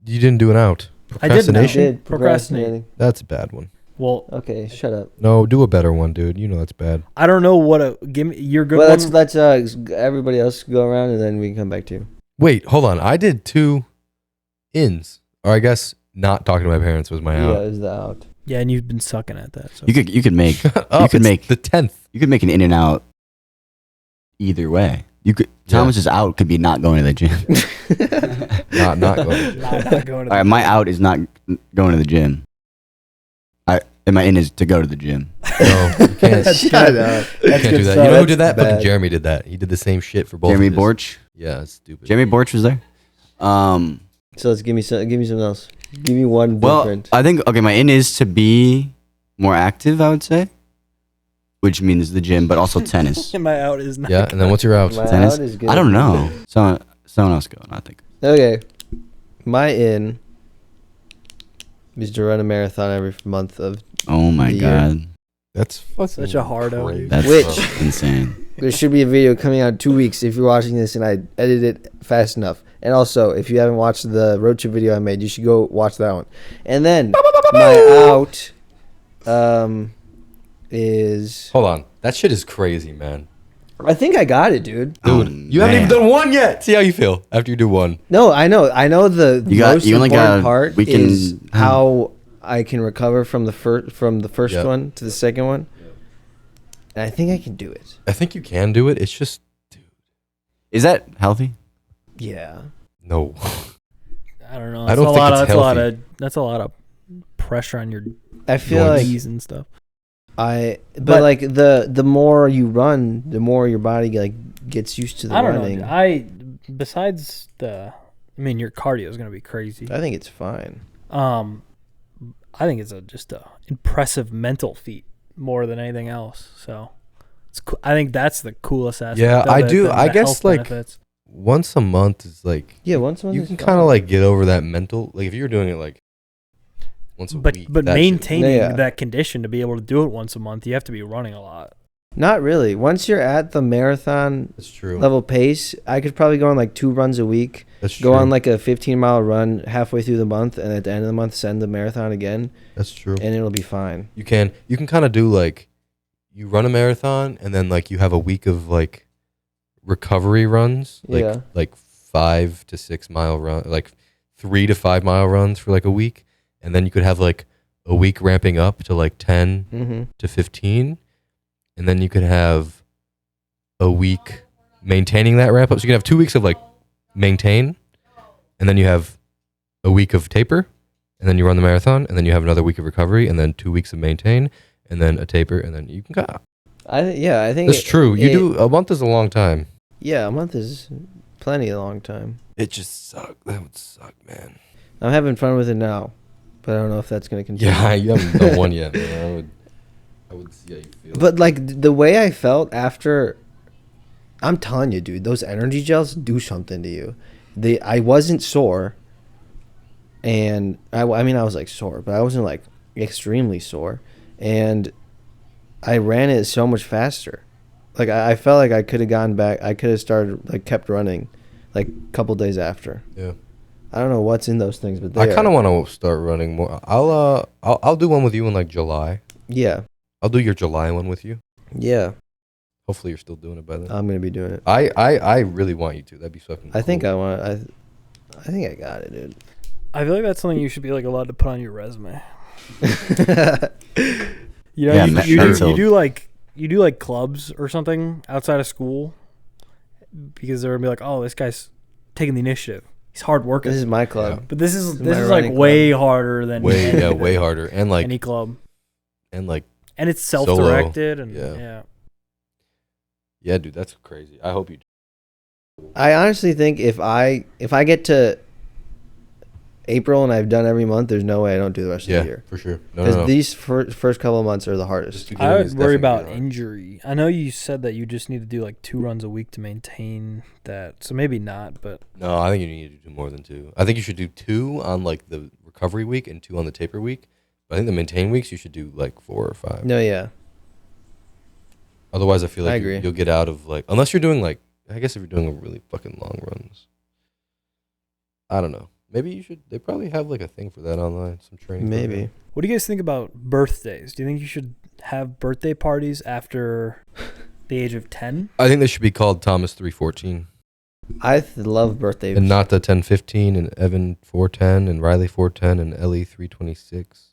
You didn't do an out. I did an out. Procrastination. Did Procrastinating. That's a bad one. well, Okay, shut up. No, do a better one, dude. You know that's bad. I don't know what a give me your good Well, one. let's everybody else go around and then we can come back to you. Wait, hold on. I did 2 ins, or I guess not talking to my parents was my Yeah, out. is the out. Yeah, and you've been sucking at that. So. You could make Shut up, could it's make- the 10th. you could make an in and out either way. You could Thomas's out could be not going to the gym. Not going. not going to All right, my out is not going to the gym. And my in is to go to the gym. No, you can't. That's Shut good. up. You That's can't good do that. stuff. You know who That's did that? Fucking bad. Jeremy did that. He did the same shit for both. Jeremy of his. Borch. Yeah, it's stupid. Jeremy Borch was there. So let's give me something else. Give me one Well, different. I think my in is to be more active, I would say, which means the gym, but also tennis. My out is not. Yeah, and then what's your out? My Tennis? out is good. I don't know. Someone else go. I think. Okay. My in is to run a marathon every month of. Oh my The god, That's fucking Such a hardo. crazy. that's Which- insane. There should be a video coming out in 2 weeks if you're watching this and I edit it fast enough. And also, if you haven't watched the road trip video I made, you should go watch that one. And then my out is Hold on. That shit is crazy, man. I think I got it, dude. Dude, Oh, you haven't even man. done one yet. See how you feel after you do one. No, I know the most You only important got- part we can- is how I can recover from the first Yep. one to the second one. And I think I can do it. I think you can do it. It's just, Is that healthy? Yeah. no. I don't know. I don't think it's healthy. That's a lot of pressure on your I feel like knees and stuff. but like the more you run, the more your body like gets used to the I don't running. know. Besides your cardio is gonna be crazy. I think it's fine. I think it's just a impressive mental feat more than anything else. So it's cool. I think that's the coolest aspect. Yeah, of I it, do. the I guess, health like, benefits. Once a month is like, Yeah, once a month you is can fine. kind of like get over that mental. Like if you were doing it like once a week. But that shit- maintaining Yeah. that condition to be able to do it once a month, you have to be running a lot. Not really. Once you're at the marathon That's true. level pace, I could probably go on like 2 runs a week. That's true. Go on like a 15-mile run halfway through the month, and at the end of the month, send the marathon again, That's true. and it'll be fine. You can kind of do like, you run a marathon and then like you have a week of like recovery runs, Yeah. like 5 to 6 mile run, like 3 to 5 mile runs for like a week, and then you could have like a week ramping up to like 10 Mm-hmm. to 15, and then you could have a week maintaining that ramp up. So you can have 2 weeks of like maintain, and then you have a week of taper, and then you run the marathon, and then you have another week of recovery, and then 2 weeks of maintain, and then a taper, and then you can go. I think That's true. A month is a long time. Yeah, a month is plenty a long time. It just suck. That would suck, man. I'm having fun with it now, but I don't know if that's gonna continue. Yeah, you haven't done one yet, man. I would see how you feel. But like the way I felt after, I'm telling you, dude, those energy gels do something to you. I wasn't sore, and I was like sore, but I wasn't like extremely sore, and I ran it so much faster. Like I felt like I could have gone back. I could have started like kept running, like a couple days after. Yeah. I don't know what's in those things, but I kind of want to start running more. I'll do one with you in like July. Yeah, I'll do your July one with you. yeah. Hopefully you're still doing it by then. I'm gonna be doing it. I really want you to. That'd be fucking I think cool. I want. I think I got it, dude. I feel like that's something you should be like allowed to put on your resume. You know, Yeah, you do like clubs or something outside of school because they're gonna be like, oh, this guy's taking the initiative. He's hard working. This is my club. But this is my like running way harder than way harder, and like any club. and like And it's self-directed and Yeah. yeah, dude, that's crazy. I hope you. I honestly think if I get to April and I've done every month, there's no way I don't do the rest of Yeah, the year. for sure. No, Because no, no. these first couple of months are the hardest. Just I would is worry definitely about hard. injury. I know you said that you just need to do like 2 runs a week to maintain that. So maybe not, but No, I think you need to do more than 2. I think you should do 2 on like the recovery week and 2 on the taper week. But I think the maintain weeks you should do like 4 or 5. No, yeah. Otherwise, I feel I like agree. you'll get out of like, unless you're doing like, I guess if you're doing a really fucking long runs. I don't know. Maybe you should. They probably have like a thing for that online. Some training. Maybe. program. what do you guys think about birthdays? Do you think you should have birthday parties after the age of 10? I think they should be called Thomas 314 I love birthdays. and not the 1015 and Evan 410 and Riley 410 and Ellie 326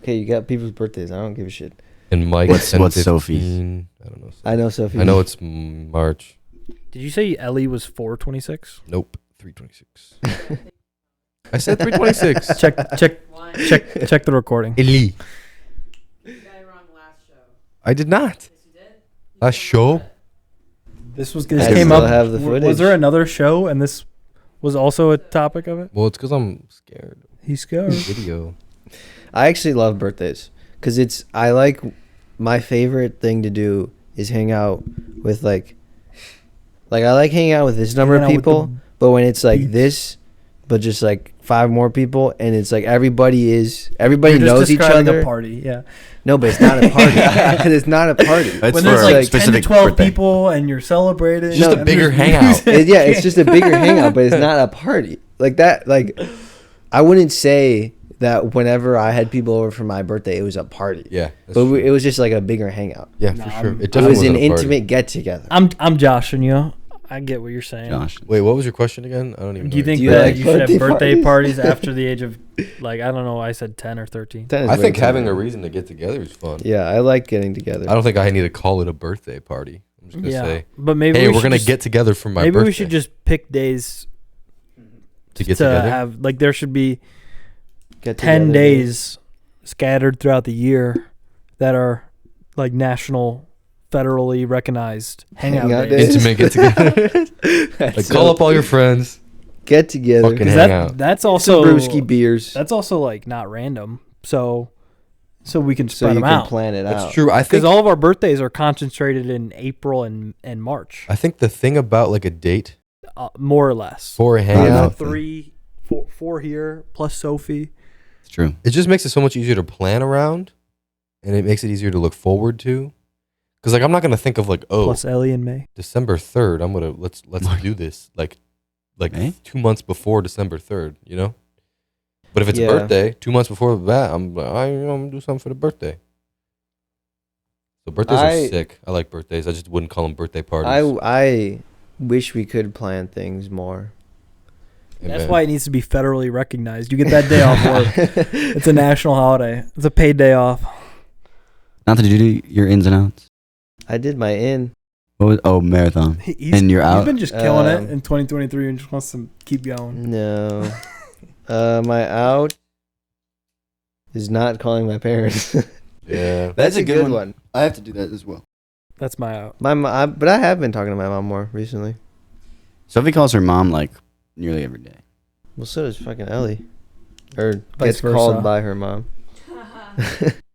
Okay, you got people's birthdays. I don't give a shit. and Mike What's 1015. Sophie's? I don't know. I know Sophie. I know it's March. Did you say Ellie was 426? Nope, 326. I said 326. Check the recording. Ellie. You got it wrong last show. I did not. Yes, you did. Last show. This I came still up. have the Was footage. there another show and this was also a topic of it? Well, it's because I'm scared. He's scared. Video. I actually love birthdays because I like my favorite thing to do is hang out with like I like hanging out with this number Hanging of out with people, the but when it's like peeps. this, but just like 5 more people, and it's like everybody You're just knows each describing other. a party, yeah. No, but it's not a party. It's not a party. It's When for there's a like 10 to specific 12 birthday. people and you're celebrating. It's just a and bigger there's hangout. music. Yeah, it's just a bigger hangout, but it's not a party like that. Like, I wouldn't say that whenever I had people over for my birthday, it was a party. Yeah, that's But true. it was just like a bigger hangout. Yeah, Nah, for sure. I'm- It It definitely was an wasn't a party. intimate get together. I'm joshing you. I get what you're saying. Josh. Wait, what was your question again? I don't even. Do you know. think Do you that like you should have birthday birthday parties? parties after the age of, like, I don't know, I said 10 or 13. I think having a reason to get together is fun. Yeah, I like getting together. I don't think I need to call it a birthday party. I'm just gonna Yeah, say, but maybe hey, we we're should gonna just- get together for my maybe birthday. we should just pick days to get to together. have, like, there should be Get 10 together. days scattered throughout the year that are like national, federally recognized hangout Hangout days. days. Intimate get together. That's Like so- call up all your friends. Get together. Fucking 'Cause hang out. that's Some also brewski beers. that's also like not random. So we can So spread you them can out. plan it That's out. true. I Because think. all of our birthdays are concentrated in April and March, I think the thing about like a date more or less. for a Yeah. hangout, Four here plus Sophie. It's true. it just makes it so much easier to plan around, and it makes it easier to look forward to. Because like I'm not gonna think of like Plus Ellie and May. December 3rd. I'm gonna let's do this like Eh? 2 months before December 3rd. You know. But if it's Yeah. a birthday, 2 months before that, I'm like, I'm gonna do something for the birthday. So birthdays are sick. I like birthdays. I just wouldn't call them birthday parties. I wish we could plan things more. That's Amen. why it needs to be federally recognized. You get that day off work. It's a national holiday. It's a paid day off. Not that you do your ins and outs. I did my in. What was marathon? And you're He's out? been just killing Um, it in 2023 and just wants to keep going. No. My out is not calling my parents. Yeah. That's a good one. I have to do that as well. That's my out. But I have been talking to my mom more recently. Sophie calls her mom like nearly every day. Well, so does fucking Ellie. Or Vice gets versa. called by her mom.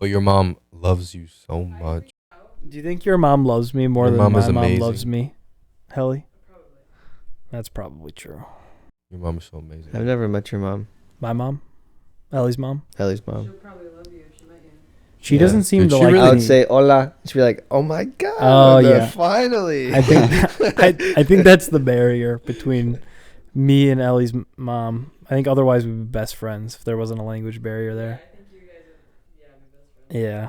But your mom loves you so much. Do you think your mom loves me more Your than mom my is mom amazing. loves me, Helly? That's probably true. Your mom is so amazing. I've never met your mom. My mom, Ellie's mom. Ellie's mom. She'll probably love you if she met you. She Yeah. doesn't seem Dude, to she like really- I would me. say hola. She'd be like, "Oh my god! Oh, yeah. finally." I think I think that's the barrier between me and Ellie's mom. I think otherwise we'd be best friends if there wasn't a language barrier there. I think you guys would, be best friends. Yeah.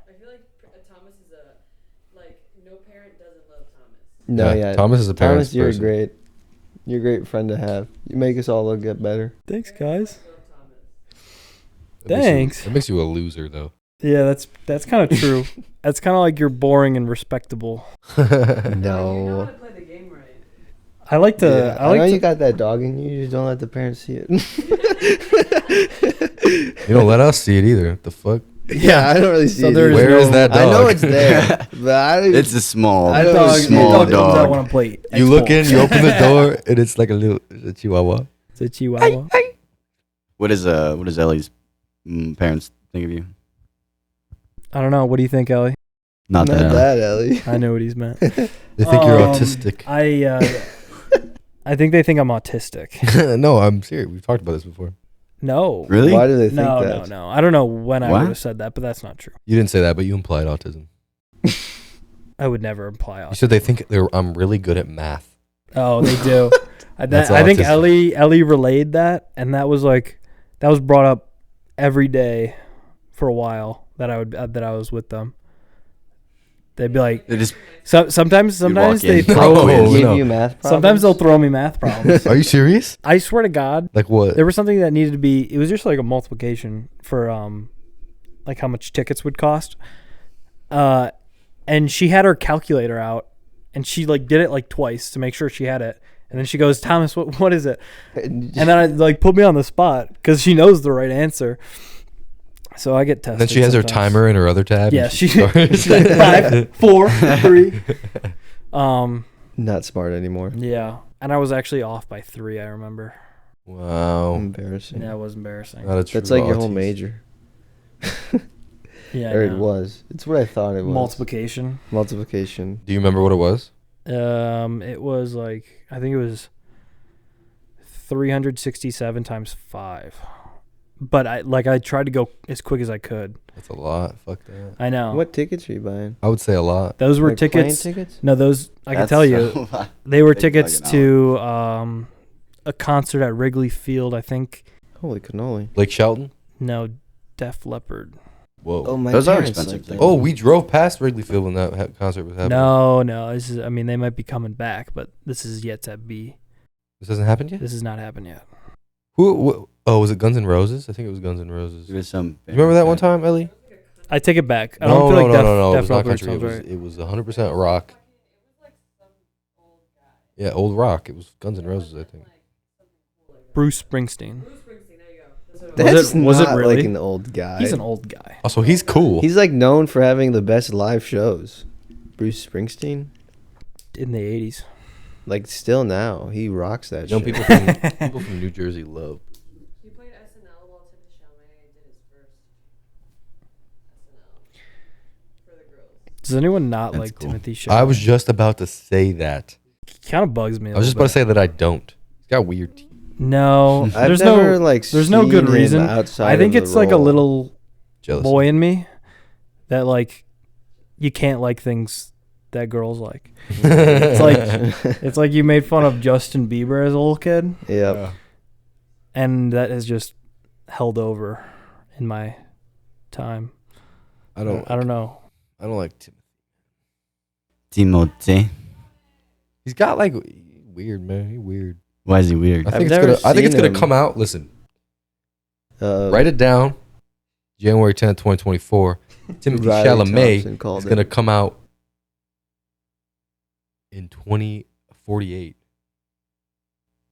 I feel like Thomas is no parent doesn't love Thomas. No, yeah. Thomas is a parent's Thomas, person. you're a great friend to have. You make us all look get better. Thanks, guys. I love Thomas. Thanks. It makes you a loser though. Yeah, that's kind of true. That's kind of like you're boring and respectable. You know No. how to play the game right. I like to. Yeah, I I know like you to. got that dog in you. You just don't let the parents see it. You don't let us see it either. What the fuck? Yeah, I don't really see So it. there's either. Where is that I know dog? it's there, but I don't. It's a small, I That don't dog, see small that dog comes out dog. when I play You look in, Xbox. you open the door, and it's like a chihuahua. It's a Chihuahua. What is Ellie's parents think of you? I don't know. What do you think, Ellie? Not that. that, Ellie. I know what he's meant. They think you're Um, autistic. I think they think I'm autistic. No, I'm serious. We've talked about this before. No. Really? Why do they think No, that? no. I don't know when I What? would have said that, but that's not true. You didn't say that, but you implied autism. I would never imply You autism. said they think I'm really good at math. Oh, they do. That's I think autism. Ellie relayed that, and that was brought up every day for a while that I was with them. They'd be like, They just sometimes walk they in. throw Oh, Give no. you math problems? sometimes they'll throw me math problems. Are you serious? I swear to God, Like what? there was something that needed to be. It was just like a multiplication for like how much tickets would cost. And she had her calculator out, and she like did it like twice to make sure she had it. And then she goes, "Thomas, what is it?" And then I like put me on the spot because she knows the right answer. So I get tested. And then she has her sometimes. timer in her other tab. Yeah, and she starts- she's like 5, 4, 3. Not smart anymore. Yeah, and I was actually off by 3. I remember. Wow. Embarrassing. Yeah, it was embarrassing. Not a true That's like your whole autist. major. Yeah, Or I it know. was. It's what I thought it was. Multiplication. Multiplication. Do you remember what it was? It was like, I think it was 367 times 5. But I tried to go as quick as I could. That's a lot. Fuck that. I know. What tickets are you buying? I would say a lot. Those were Like plane tickets. tickets? No, those I can That's tell you. so- They were Big tickets fucking to a concert at Wrigley Field, I think. Holy cannoli. Lake Shelton. No, Def Leppard. Whoa. my Those are parents expensive like that. things. Oh, we drove past Wrigley Field when that concert was happening. No. This is. I mean, they might be coming back, but this is yet to be. This hasn't happened yet. This has not happened yet. Who? Oh, was it Guns N' Roses? I think it was Guns N' Roses. There was some. You remember that one time, Ellie? I take it back. I No, don't feel like no. It Def was not Leppard country. sounds right. It was 100% rock. Yeah, old rock. It was Guns N' Roses, I think. Bruce Springsteen. Bruce Springsteen, there you go. That's what it That's was it not really? like an old guy. He's an old guy. Also, he's cool. He's like known for having the best live shows. Bruce Springsteen. In the 80s. Like still now, he rocks that You know, shit. people from New Jersey love. He played SNL while Timothée Chalamet did his first SNL for the girls. Does anyone not That's like cool. Timothy Chalamet? I was just about to say that. Kind of bugs me. I was just about to say that I don't. He's got weird teeth. No, I've there's never no. like. There's no seen good him reason. Outside I think of the it's like a role. little Jealous. boy in me that like you can't like things that girls like. It's like it's like you made fun of Justin Bieber as a little kid, Yep. and that has just held over in my time. I don't know. I don't like Tim. Timothée. He's got like weird, man. He's weird. Why is he weird? I think never it's seen gonna him. come out. Listen, Uh, write it down. January 10th, 2024. Timothy Riley Chalamet Thompson called is it. gonna come out in 2048.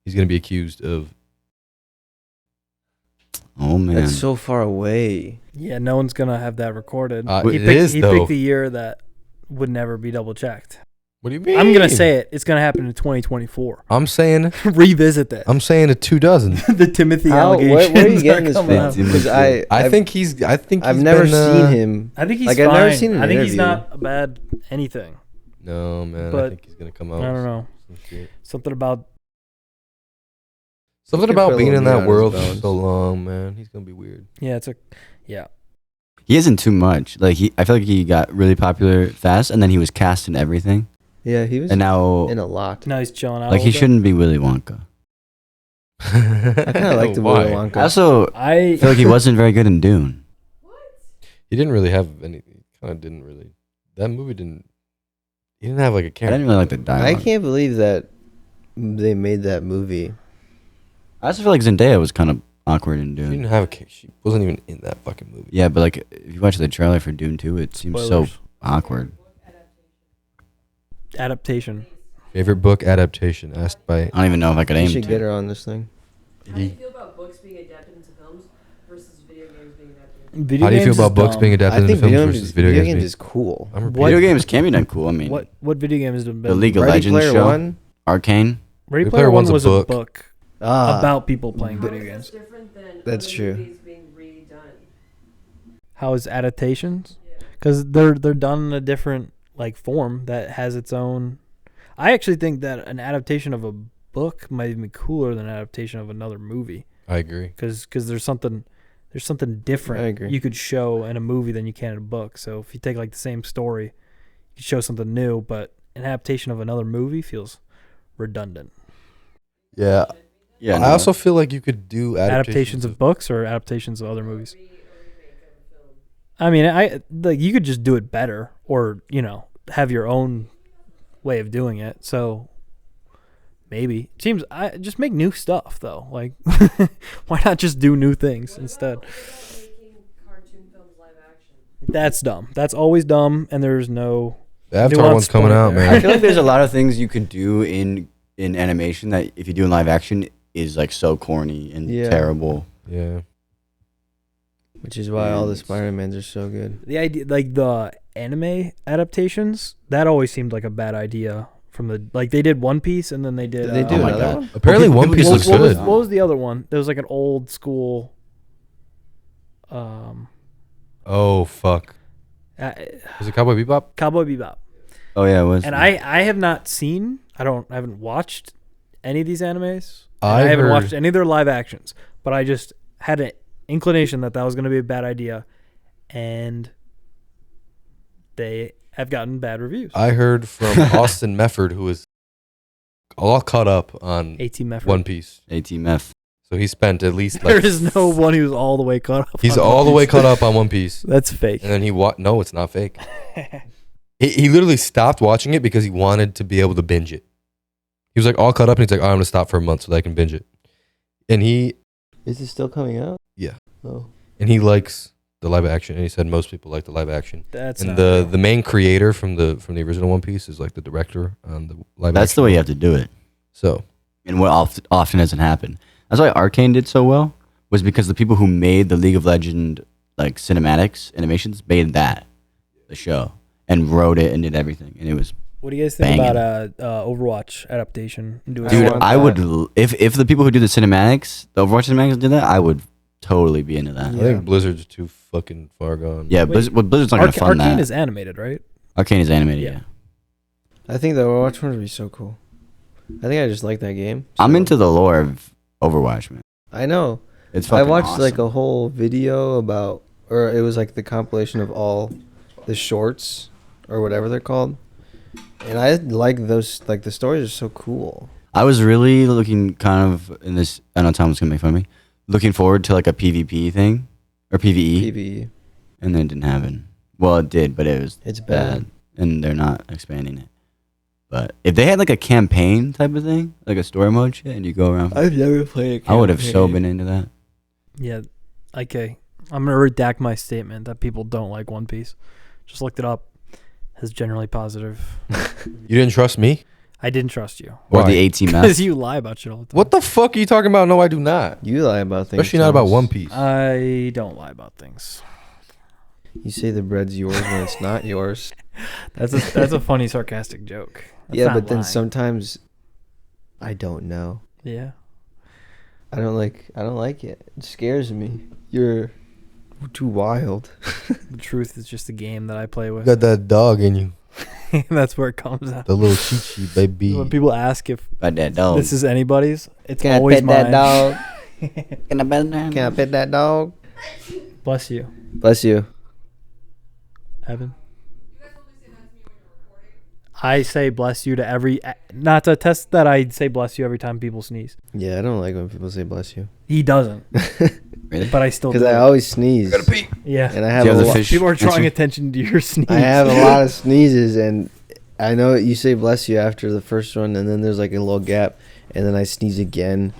He's gonna be accused of. Oh man. That's so far away. Yeah, no one's gonna have that recorded. It is he though. picked the year that would never be double checked. What do you mean? I'm gonna say it. It's gonna happen in 2024. I'm saying. Revisit that. I'm saying a 2 dozen. The Timothy How- allegations. where are you getting this coming from? out. Because I think he's. I've never seen him. I think he's Like, fine. I've never seen an I think he's interview. not a bad anything. No man. I But think he's gonna come I out. don't know. Some shit. Something about Something He could about put a being in little meat that on world his for bones. so long, man. He's gonna be weird. He isn't too much. Like I feel like he got really popular fast, and then he was cast in everything, Yeah, he was and now in a lot. now he's chilling out. like a he little bit. shouldn't be Willy Wonka. I kind of like the Why? Willy Wonka. I also I feel like he wasn't very good in Dune. He didn't really have any. Kind of didn't really. That movie didn't. He didn't have like a I character. didn't really like the dialogue. I can't believe that they made that movie. I also feel like Zendaya was kind of awkward in She Dune. didn't have a. She wasn't even in that fucking movie. Yeah, but like if you watch the trailer for Dune 2, it seems so Spoilers. awkward. Adaptation. Favorite book adaptation asked by. I don't even know if I could You aim should to. get her on this thing. How do you feel about books being adapted into films versus video games being adapted into Video How do you feel games about is books dumb. being I adapted think into films video versus games, video games? games being- is cool. I'm What- Video games can be done cool. I mean, What video game has been the League of Ready Legends Player show, One. Arcane. Ready Ready Player Player One One's a was book. a book Ah, about people playing How video is games. this different than That's other true. movies being redone? How is adaptations? Yeah. Because they're done in a different like form that has its own. I actually think that an adaptation of a book might even be cooler than an adaptation of another movie. I agree. Because there's something different I agree. you could show in a movie than you can in a book. So if you take like the same story, you could show something new, but an adaptation of another movie feels redundant. Yeah. Yeah. I also feel like you could do Adaptations of books or adaptations of other movies. A remake of a film. I mean, I like you could just do it better, or have your own way of doing it. So maybe it seems I just make new stuff though. Like, why not just do new things instead? What about making cartoon films live action? That's dumb. That's always dumb, and there's no. The Avatar nuanced one's coming point out, there. I man. feel like there's a lot of things you could do in animation that if you do in live action is like so corny and Yeah. terrible. Yeah. which is why all the And- Spider-Mans are so good. The idea, like the anime adaptations, that always seemed like a bad idea. From the they did One Piece and then they did. Did they do Oh my another God. one? Apparently, Well, One people- Piece people- looks what was, good. what was the other one? There was like an old school. Oh fuck. Uh, Was it Cowboy Bebop? Cowboy Bebop. Oh yeah, it was. And I have not seen. I haven't watched any of these animes. And I I haven't heard- watched any of their live actions. But I just had an inclination that was going to be a bad idea, and they have gotten bad reviews. I heard from Austin Mefford, who is all caught up on A-Team Mefford. One Piece. ATMF. So he spent at least There like is no one who's all the way caught up. he's on all One the way Piece. caught up on One Piece. That's fake. And then no, it's not fake. He literally stopped watching it because he wanted to be able to binge it. He was like all caught up and he's like, I'm gonna stop for a month so that I can binge it. And he Is it still coming out? Yeah. Oh. and he likes the live action, and he said most people like the live action. That's And not the real. main creator from the original One Piece is like the director on the live That's action. the way you have to do it. So And what often doesn't happen. That's why Arcane did so well, was because the people who made the League of Legend like cinematics animations made that the show and wrote it and did everything, and it was. What do you guys think banging. about Overwatch adaptation? Do a Dude, want I that. would if the people who do the cinematics, the Overwatch cinematics did that, I would totally be into that. I Yeah. think Blizzard's too fucking far gone. Yeah, Wait, Blizzard's not gonna fund Arcane that. is animated, right? Arcane is animated. Yeah. Yeah. I think the Overwatch one would be so cool. I think I just like that game. I'm so- into the lore of Overwatch, man. I know. It's I fucking watched awesome. like a whole video about, or it was like the compilation of all the shorts or whatever they're called. And I like those, like the stories are so cool. I was really looking kind of in this. I know Tom's gonna make fun of me. Looking forward to like a PvP thing or PvE, PvE. and then it didn't happen. Well, it did, but it was It's bad, bad. and they're not expanding it. But if they had like a campaign type of thing, like a story mode shit, and you go around, I've never played a I would have so been into that. Yeah. Okay. I'm gonna redact my statement that people don't like One Piece. Just looked it up. Is generally positive. You didn't trust me? I didn't trust you Or Why? the because ATMF. you lie about shit all the time. What the fuck are you talking about? No, I do not. You lie about things. Especially not about Thomas. One Piece. I don't lie about things. You say the bread's yours when it's not yours. That's a funny sarcastic joke. That's Yeah, not but then lying. sometimes I don't know. Yeah. I don't like it. It scares me. You're too wild. The truth is just a game that I play with. You got that dog in you. That's where it comes out. The little chichi, baby. When people ask if But that dog. this is anybody's, it's Can I always pet mine. that dog? Can I bet that? Can I pet that dog? Bless you, Bless you. Evan. I say bless you to every, not to test that I say bless you every time people sneeze. Yeah, I don't like when people say bless you. He doesn't, Really? but I still Because do. I always sneeze. Yeah. And I have Do you a have the lot. fish People are drawing answer? attention to your sneeze. I have a lot of sneezes, and I know you say bless you after the first one, and then there's like a little gap, and then I sneeze again,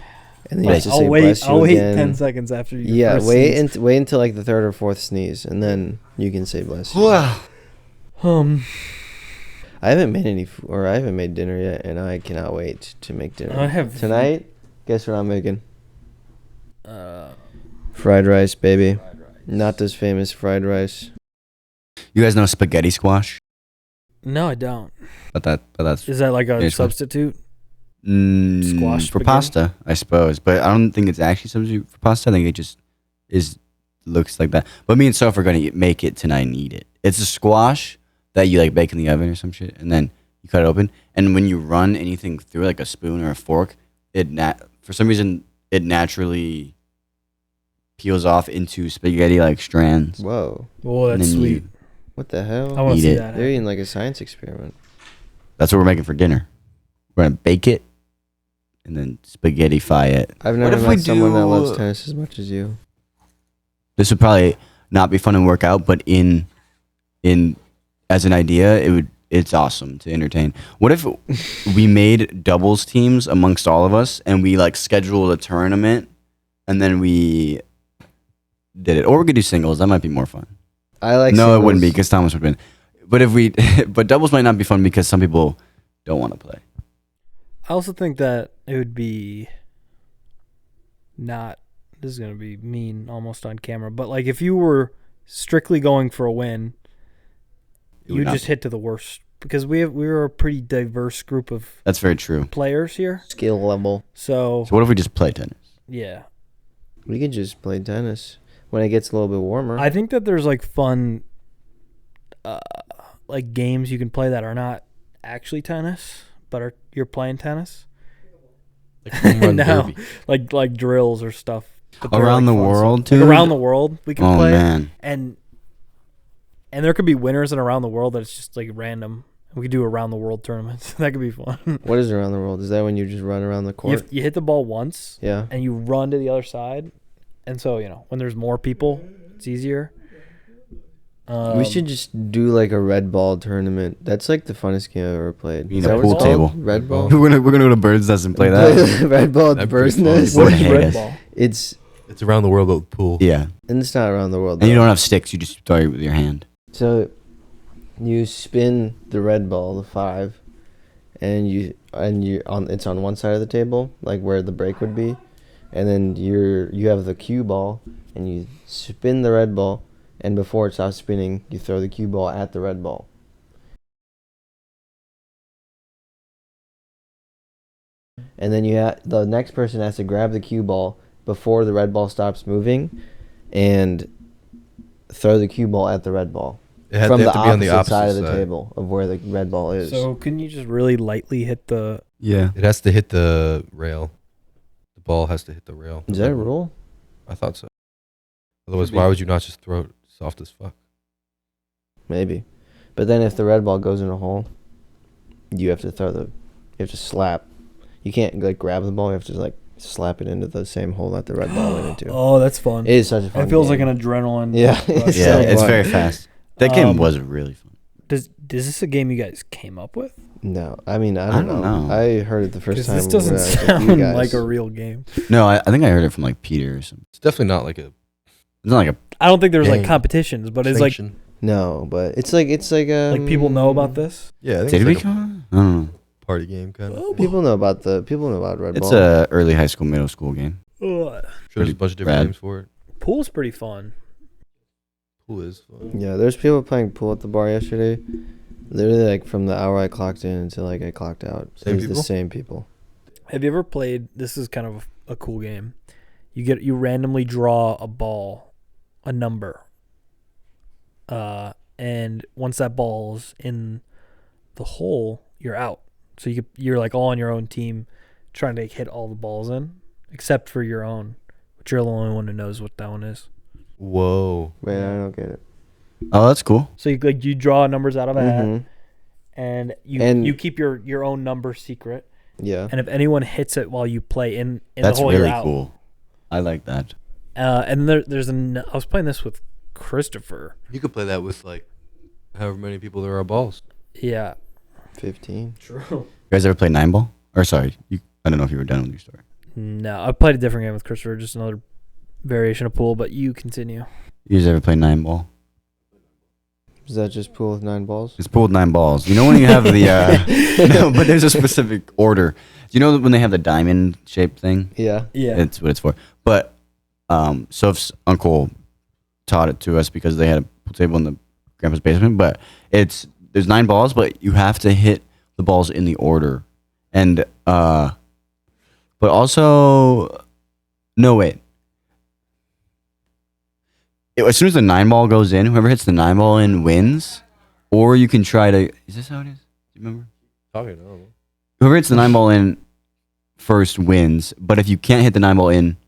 and then you have to say bless you I'll wait again. 10 seconds after you. Yeah, first wait sneeze. wait until like the third or fourth sneeze, and then you can say bless you. I haven't made I haven't made dinner yet, and I cannot wait to make dinner. I have Tonight, guess what I'm making? Uh, Fried rice, baby. Not this famous fried rice. You guys know spaghetti squash? no, I don't. But that's Is that like a Yeah, squash. substitute? for Squash spaghetti? pasta, I suppose. But I don't think it's actually substitute for pasta. I think it just looks like that. But me and Soph are gonna make it tonight and eat it. It's a squash that you like bake in the oven or some shit, and then you cut it open. And when you run anything through, like a spoon or a fork, for some reason it naturally peels off into spaghetti like strands. Whoa, Oh, And that's then sweet. what the I hell? want to Eat see it. that. They're eating like a science experiment. That's what we're making for dinner. We're gonna bake it and then spaghettify it. I've What never if we met someone that do- loves tennis as much as you. This would probably not be fun to work out, but in as an idea, it's awesome to entertain. What if we made doubles teams amongst all of us and we like scheduled a tournament and then we did it? Or we could do singles. That might be more fun. I like. No, it wouldn't be singles. because Thomas would win. But but doubles might not be fun because some people don't want to play. I also think that it would be not. This is gonna be mean, almost on camera. But like, if you were strictly going for a win, It would you not just be. hit to the worst because we're a pretty diverse group of That's very true. players here. Skill level. So So what if we just play tennis? yeah, We could just play tennis. when it gets a little bit warmer. I think that there's like fun, like games you can play that are not actually tennis, but you're playing tennis. Like home run No, derby. like drills or stuff. But they're, Around like, the fun world, stuff. Like too? around the world, we can Oh, play. man. And there could be winners in around the world that's just like random. We could do around the world tournaments. That could be fun. What is around the world? Is that when you just run around the court? You hit the ball once, Yeah. and you run to the other side, and so when there's more people, it's easier. We should just do like a red ball tournament. That's like the funnest game I've ever played. You Is know, that what pool it's called? table. Red ball. We're gonna go to Bird's Nest and play that. Red ball at That'd be Bird's pretty fun. Nest. What What a is hate red us. ball? It's It's around the world with pool. Yeah, and it's not around the world. and you though. don't have sticks. You just throw it with your hand. So you spin the red ball, the 5, and you on it's on one side of the table, like where the break would be, and then you have the cue ball, and you spin the red ball, and before it stops spinning, you throw the cue ball at the red ball. And then the next person has to grab the cue ball before the red ball stops moving, and throw the cue ball at the red ball. From They the have to be on the opposite side opposite of the table of where the red ball is. So can you just really lightly hit the? Yeah. It has to hit the rail. The ball has to hit the rail. Is that a rule? I thought so. Otherwise, Could be. why would you not just throw it soft as fuck? Maybe. But then if the red ball goes in a hole, you have to slap. You can't like grab the ball, you have to like slap it into the same hole that the red ball went into. Oh, that's fun. It is such a fun It feels game. like an adrenaline. Yeah. rush. Yeah, so it's fun. very fast. That game Um, was really fun. Is this a game you guys came up with? No, I mean I don't know. I heard it the first Because time. this doesn't when I was with you sound guys. like a real game. No, I think I heard it from like Peter or something. It's definitely not like a It's not like a. I don't think there's like Game. competitions, but it's like sanction. No, but it's like people know about this. Yeah, I think Did it's we like come? I don't know. a party game kind of. people know about red It's ball. a early high school, middle school game. Ugh. Sure, there's a pretty bunch of different rad. names for it. Pool's pretty fun. Pool is fun. Yeah, there's people playing pool at the bar yesterday. Literally, like from the hour I clocked in until like I clocked out. Same It was the people? same people. Have you ever played? This is kind of a cool game. You randomly draw a ball, a number, and once that ball's in the hole, you're out. So you're like all on your own team, trying to hit all the balls in, except for your own, but you're the only one who knows what that one is. Whoa. Wait, I don't get it. Oh, that's cool. So you draw numbers out of a hat, Mhm. and And- you keep your own number secret. Yeah. And if anyone hits it while you play in That's the hole, really you're out. cool. I like that. And there's I was playing this with Christopher. You could play that with like however many people there are balls. Yeah. 15. True. You guys ever play 9-ball? Or sorry, I don't know if you were done with your story. No, I played a different game with Christopher, just another variation of pool. But you continue. You guys ever play 9-ball? Is that just pool with 9 balls? It's pool with 9 balls. You know when you have the no, but there's a specific order. Do you know when they have the diamond shaped thing? Yeah. Yeah. It's what it's for. But Soph's uncle taught it to us because they had a pool table in the grandpa's basement. But there's 9 balls, but you have to hit the balls in the order. And but also no wait. As soon as the 9-ball goes in, whoever hits the 9-ball in wins. Or you can try to. Is this how it is? Do you remember? Talking to Whoever hits the 9-ball in first wins. But if you can't hit the 9-ball in,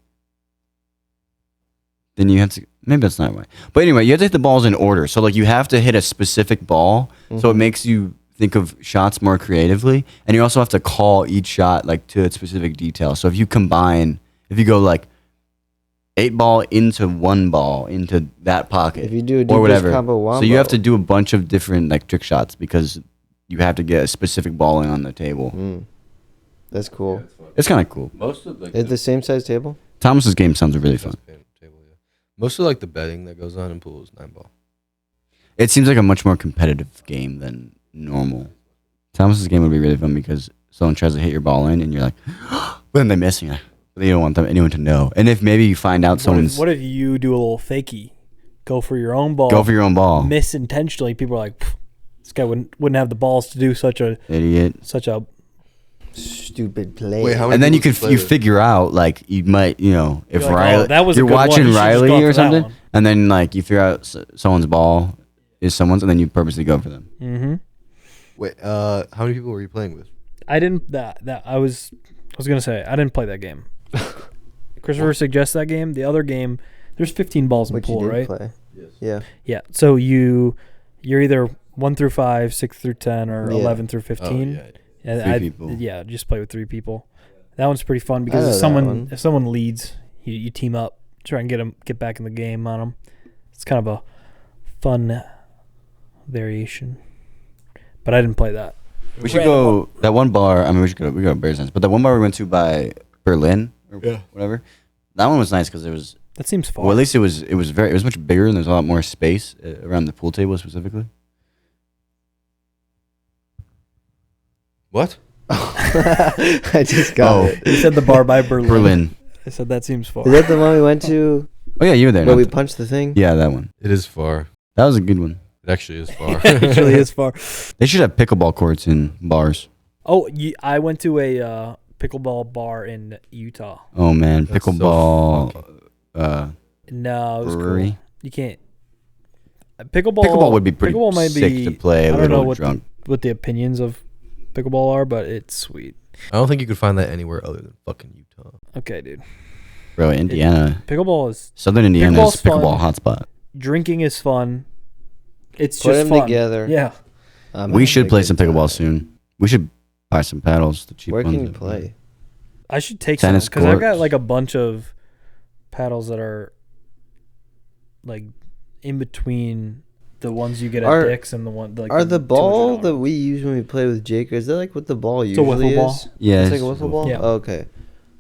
then you have to. Maybe that's not right. But anyway, you have to hit the balls in order. So like you have to hit a specific ball. So it Mhm. makes you think of shots more creatively, and you also have to call each shot like to its specific detail. So if you go like 8-ball into 1-ball into that pocket, If you do a or deepest whatever, combo wombo. so you have to do a bunch of different like trick shots because you have to get a specific ball in on the table. That's cool. It's kind of cool. Most of like Is it the same size table? Thomas's game sounds really fun. Table, yeah. Most of like the betting that goes on in pool is 9-ball. It seems like a much more competitive game than normal. Thomas's game would be really fun because someone tries to hit your ball in and you're like, but then they miss you. They don't want anyone to know. And if maybe you find out someone's What if you do a little fakey, go for your own ball, go for your own ball, miss intentionally? People are like, "Pff, this guy wouldn't have the balls to do such a idiot. Stupid play. Wait, how many And then you people could play you with? figure out like you might if You're like, Riley oh, that was a you're good one. watching You should've just Riley gone or for that something, one. and then like you figure out someone's ball is someone's, and then you purposely go for them. Mm-hmm. Wait, how many people were you playing with? I didn't. I was gonna say I didn't play that game. Christopher suggests that game. The other game, there's 15 balls in the Which you pool, did right? play. Yes. Yeah. Yeah. So you're either 1 through 5, 6 through 10, or Yeah. 11 through 15. Oh, yeah. And Three people. Yeah, just play with 3 people. That one's pretty fun I because know if that someone one. if someone leads, you team up, try and get back in the game on them. It's kind of a fun variation. But I didn't play that. We should go that one bar. I mean, we go to Bears Nest, but that one bar we went to by Berlin or whatever. That one was nice because it was. That seems fun. Well, at least it was much bigger and there's a lot more space around the pool table specifically. What? I just got it. You said the bar by Berlin. Berlin. I said that seems far. Is that the one we went to Oh yeah, you were there. where not we the- punched the thing? yeah, that one. It is far. That was a good one. It actually is far. It actually is far. They should have pickleball courts in bars. Oh, I went to a pickleball bar in Utah. Oh man, That's so pickleball. No, it was Brewery? cool. You can't. Pickleball. Pickleball would be pretty Pickleball might sick be. to play a I don't know little drunk. what the opinions of pickleball are, but it's sweet. I don't think you could find that anywhere other than fucking Utah. Okay, dude. Bro, Indiana, Pickleball is Southern Indiana is Pickleball's fun. pickleball hotspot. drinking is fun. It's Put just them fun. together. Yeah. We should play some pickleball soon. We should buy some paddles, the cheap Where ones. can you play? I should take Tennis some because I've got courts. like a bunch of paddles that are like in between the ones you get at Are- Dick's and the one like Are the ball $200 that we use when we play with Jake, is that like what the ball a usually wiffle ball. is? Yeah, It's like a wiffle ball? Yeah. Oh, okay.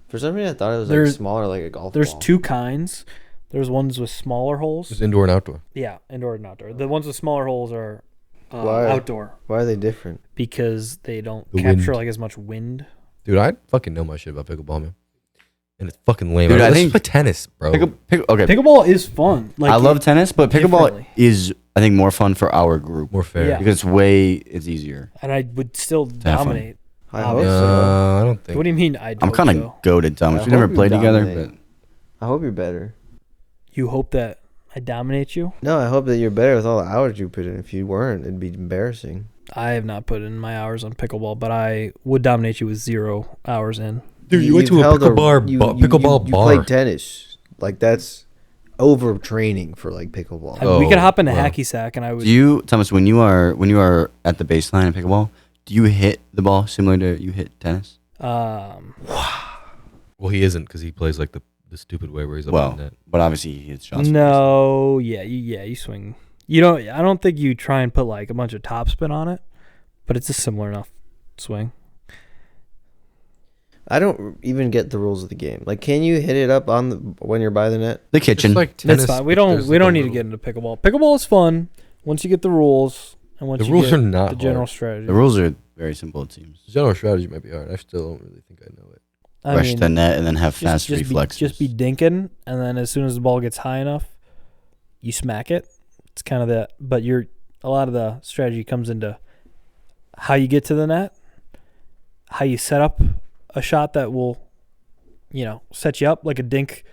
For some reason I thought it was like There's- smaller, like a golf There's ball. 2 kinds. There's ones with smaller holes. Just indoor and outdoor. Yeah, indoor and outdoor. The ones with smaller holes are Why? outdoor Why are they different? because they don't The capture wind. like as much wind. Dude, I fucking know my shit about pickleball, man. And it's fucking lame. Dude, I Let's think- play tennis, bro. okay. Pickleball is fun. Like I love tennis, but pickleball differently. is, I think, more fun for our group More fair. Yeah. because it's easier. and I would still have fun. dominate. I No, hope so. I don't think. What do you mean? I I'm don't kind so? of goated, Thomas. I We never hope you played together, dominate. but I hope you're better. You hope that I dominate you? No, I hope that you're better with all the hours you put in. If you weren't, it'd be embarrassing. I have not put in my hours on pickleball, but I would dominate you with 0 hours in. Dude, you went You've to a held pickleball you bar. played tennis. Like that's overtraining for like pickleball. I mean, we could hop into wow. hacky sack, and I would. do you, Thomas, when you are at the baseline of pickleball, do you hit the ball similar to you hit tennis? Well, he isn't because he plays like the stupid way where he's up Well, in the net. but obviously he hits shots. No, you swing. You don't. I don't think you try and put like a bunch of topspin on it, but it's a similar enough swing. I don't even get the rules of the game. Like, can you hit it up on the when you're by the net? The kitchen. It's like tennis. That's fine. We but don't. there's, We like, a don't need to little- get into pickleball. Pickleball is fun once you get the rules and once The you rules get are not the general hard. strategy. the rules are very simple, it seems. The general strategy might be hard. I still don't really think I know it. I Rush mean, the net and then have fast just reflexes. just be dinking, and then as soon as the ball gets high enough, you smack it. It's kind of that. But a lot of the strategy comes into how you get to the net, how you set up a shot that will, set you up like a dink,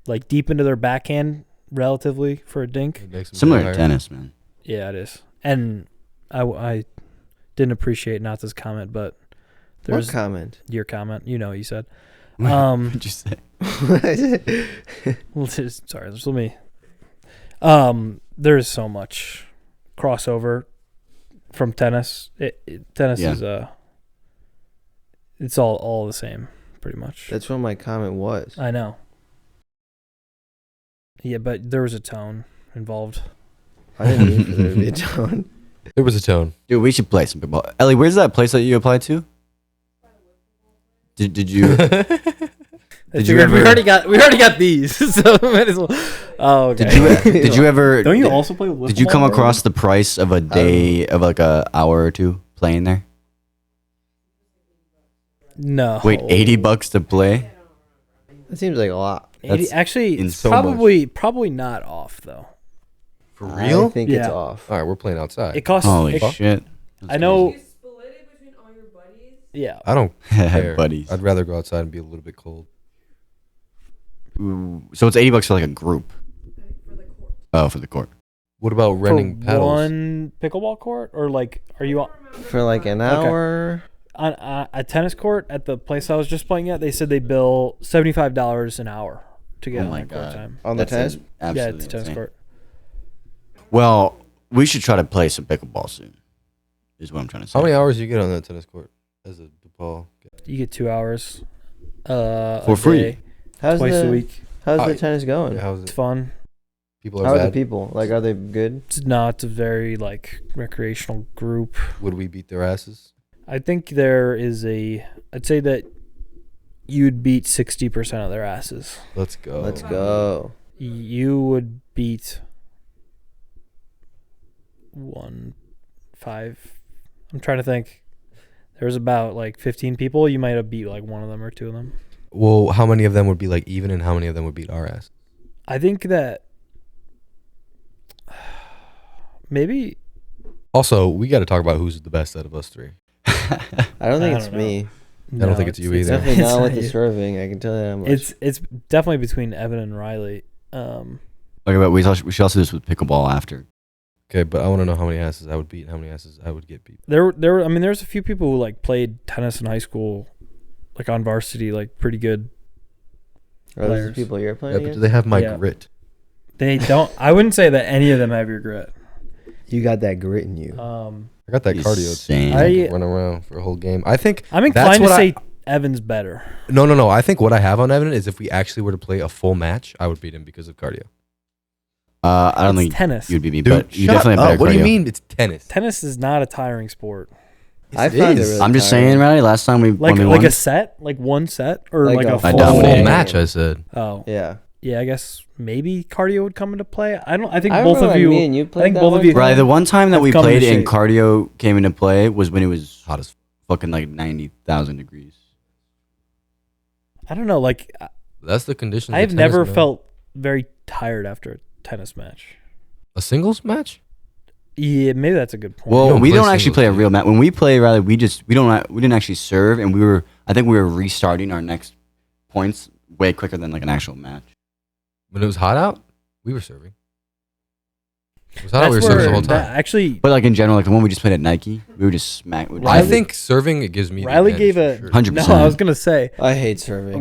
like deep into their backhand relatively for a dink. It makes them Similar go to higher. tennis, man. Yeah, it is. And I didn't appreciate Nat's comment, but What there's comment? your comment. You know what you said. What'd you say? Well, sorry, just let me. There's so much crossover from tennis. Tennis Yeah. is it's all the same, pretty much. That's what my comment was. I know. Yeah, but there was a tone involved. I didn't mean for there to be a tone. There was a tone. Dude, we should play some pickleball. Ellie, where's that place that you applied to? Did you? I Did you figured we ever- already got these, so might as well. Oh, okay. Did you ever? Don't you did, also play with? Did you come wiffle ball? across the price of a day of like a hour or two playing there? No. Wait, $80 to play? That seems like a lot. 80, That's actually, in it's so probably not off though. For I real? think it's Yeah. off. All right, we're playing outside. It costs. Holy it, shit! I know. You split it between all your buddies. Yeah. I don't care. Buddies. I'd rather go outside and be a little bit cold. Ooh, so it's $80 for like a group. For the court. Oh, for the court. What about renting For paddles? one pickleball court, or like, are you on For like an hour. a tennis court at the place I was just playing at? They said they bill $75 an hour to get Oh on my court God. time. On the tennis? Absolutely Yeah, it's a tennis insane. court. Well, we should try to play some pickleball soon. Is what I'm trying to say. How many hours do you get on that tennis court as a ball guy? You get 2 hours. For a free. day, How's twice the a week. How's the How- tennis going? How's It's it? fun. People How are are the bad. people? Like, are they good? It's a very like recreational group. Would we beat their asses? I think I'd say that you'd beat 60% of their asses. Let's go. Let's go. You would beat 5. I'm trying to think. There's about like 15 people. You might have beat like one of them or two of them. Well, how many of them would be like even, and how many of them would beat our ass? I think that maybe Also, we got to talk about who's the best out of us three. I don't think I it's don't know. me. I don't think it's you It's either. definitely not with not the you. serving. I can tell you that much. It's definitely between Evan and Riley. Okay, but we should also do this with pickleball after. Okay, but I want to know how many asses I would beat and how many asses I would get beat. There's a few people who like played tennis in high school, like on varsity, like pretty good. Are those the players. people you're Yeah, playing but do against? they have my Yeah. grit? They don't. I wouldn't say that any of them have your grit. You got that grit in you. I got that He's cardio. insane. I I- can run around for a whole game. I think I'm that's inclined to what say Evan's better. No. I think what I have on Evan is if we actually were to play a full match, I would beat him because of cardio. I don't It's think tennis. you'd be me, Dude, but you shut definitely have up. better What do you cardio. mean it's tennis? Tennis is not a tiring sport. Yes, I it find it is. really I'm just tiring. saying, Riley. Last time we Like when we like won, a set, like one set, or Like like a a full full, Full dominated. match, I said. Oh, Yeah. yeah. I guess maybe cardio would come into play. I think I both remember of when you. me and you played think that both of one you- time. Riley, the one time that have we come played into and shape. cardio came into play was when it was Hot as fucking like 90,000 degrees. I don't know. Like that's the conditions. I've of tennis, never man. felt very tired after a tennis match. a singles match. Yeah, maybe that's a good point. Well, don't we play don't actually singles, play a dude. real match. When we play, Riley, we didn't actually serve, and I think we were restarting our next points way quicker than like an actual match. When it was hot out, we were serving. It was hot out, that's we were serving the where whole that time. actually But like in general, like the one we just played at Nike, we were just smack. I Riley- think serving it gives me. the Riley advantage gave a for sure. 100%. No, I was gonna say I hate serving.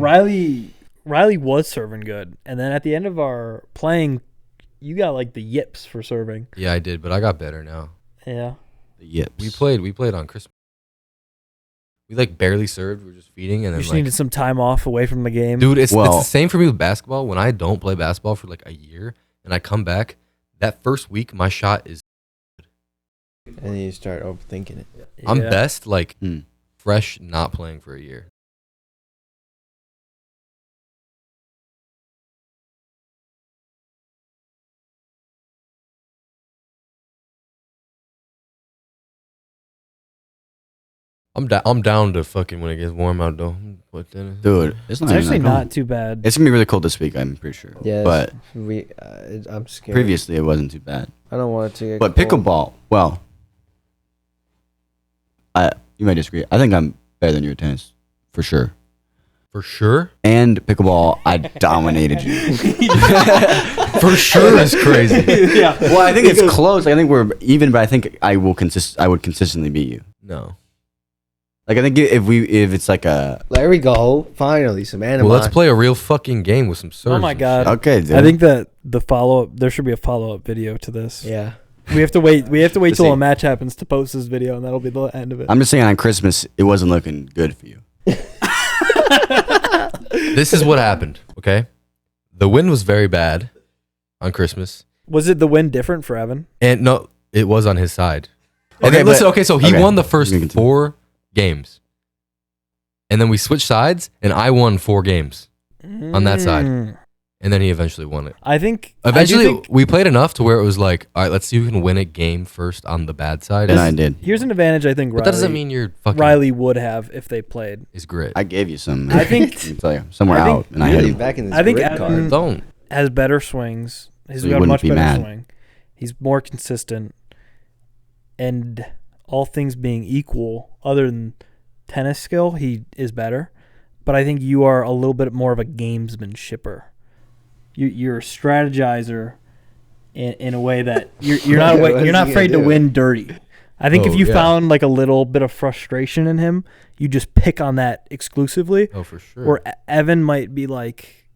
Riley was serving good, and then at the end of our playing, you got like the yips for serving. Yeah, I did, but I got better now. Yeah. The yips. We played on Christmas. We like barely served. We were just feeding, and You then just like, needed some time off away from the game. dude, it's Well- the same for me with basketball. When I don't play basketball for like a year, and I come back, that first week my shot is. And then you start overthinking it. I'm Yeah. best like Hmm. fresh, not playing for a year. I'm down to fucking when it gets warm out though. But then, Dude, it's not It's even actually that not cold. too bad. It's gonna be really cold this week. I'm pretty sure. Yeah. But I'm scared. previously it wasn't too bad. I don't want it to get But cold. pickleball, well, you might disagree. I think I'm better than you at tennis, for sure. for sure, And pickleball, I dominated you. for sure is crazy. Yeah. Well, I think it's close. I think we're even, but I think I would consistently beat you. No, Like I think if it's like a There we go. Finally, some anime. well, let's play a real fucking game with some serves. Oh my and God. shit. okay, dude. I think that there should be a follow-up video to this. Yeah. We have to wait till See. a match happens to post this video, and that'll be the end of it. I'm just saying on Christmas it wasn't looking good for you. This is what happened. Okay, the wind was very bad on Christmas, Was it the win different for Evan? and no, it was on his side. Okay, Okay, listen. but- Okay, so he okay, won the first you can continue. 4 games, and then we switched sides, and I won 4 games, On that side. Mm. and then he eventually won it. I think Eventually, I do think- we played enough to where it was like, all right, let's see who can win a game first on the bad side. And I did. here's an advantage I think But that doesn't mean you're fucking Riley would have if they played. is grit. I gave you some. I think- Let me tell you, somewhere I think out, and I hit Really him. back in this I think grid Evan- card. Don't. Has better swings. He's So you got a wouldn't much be better mad. swing. He's more consistent. And all things being equal, other than tennis skill, he is better. But I think you are a little bit more of a gamesmanshipper. You're a strategizer in a way that you're not you're not afraid to win dirty. I think if you found like a little bit of frustration in him, you just pick on that exclusively. Oh, for sure. Or Evan might be like,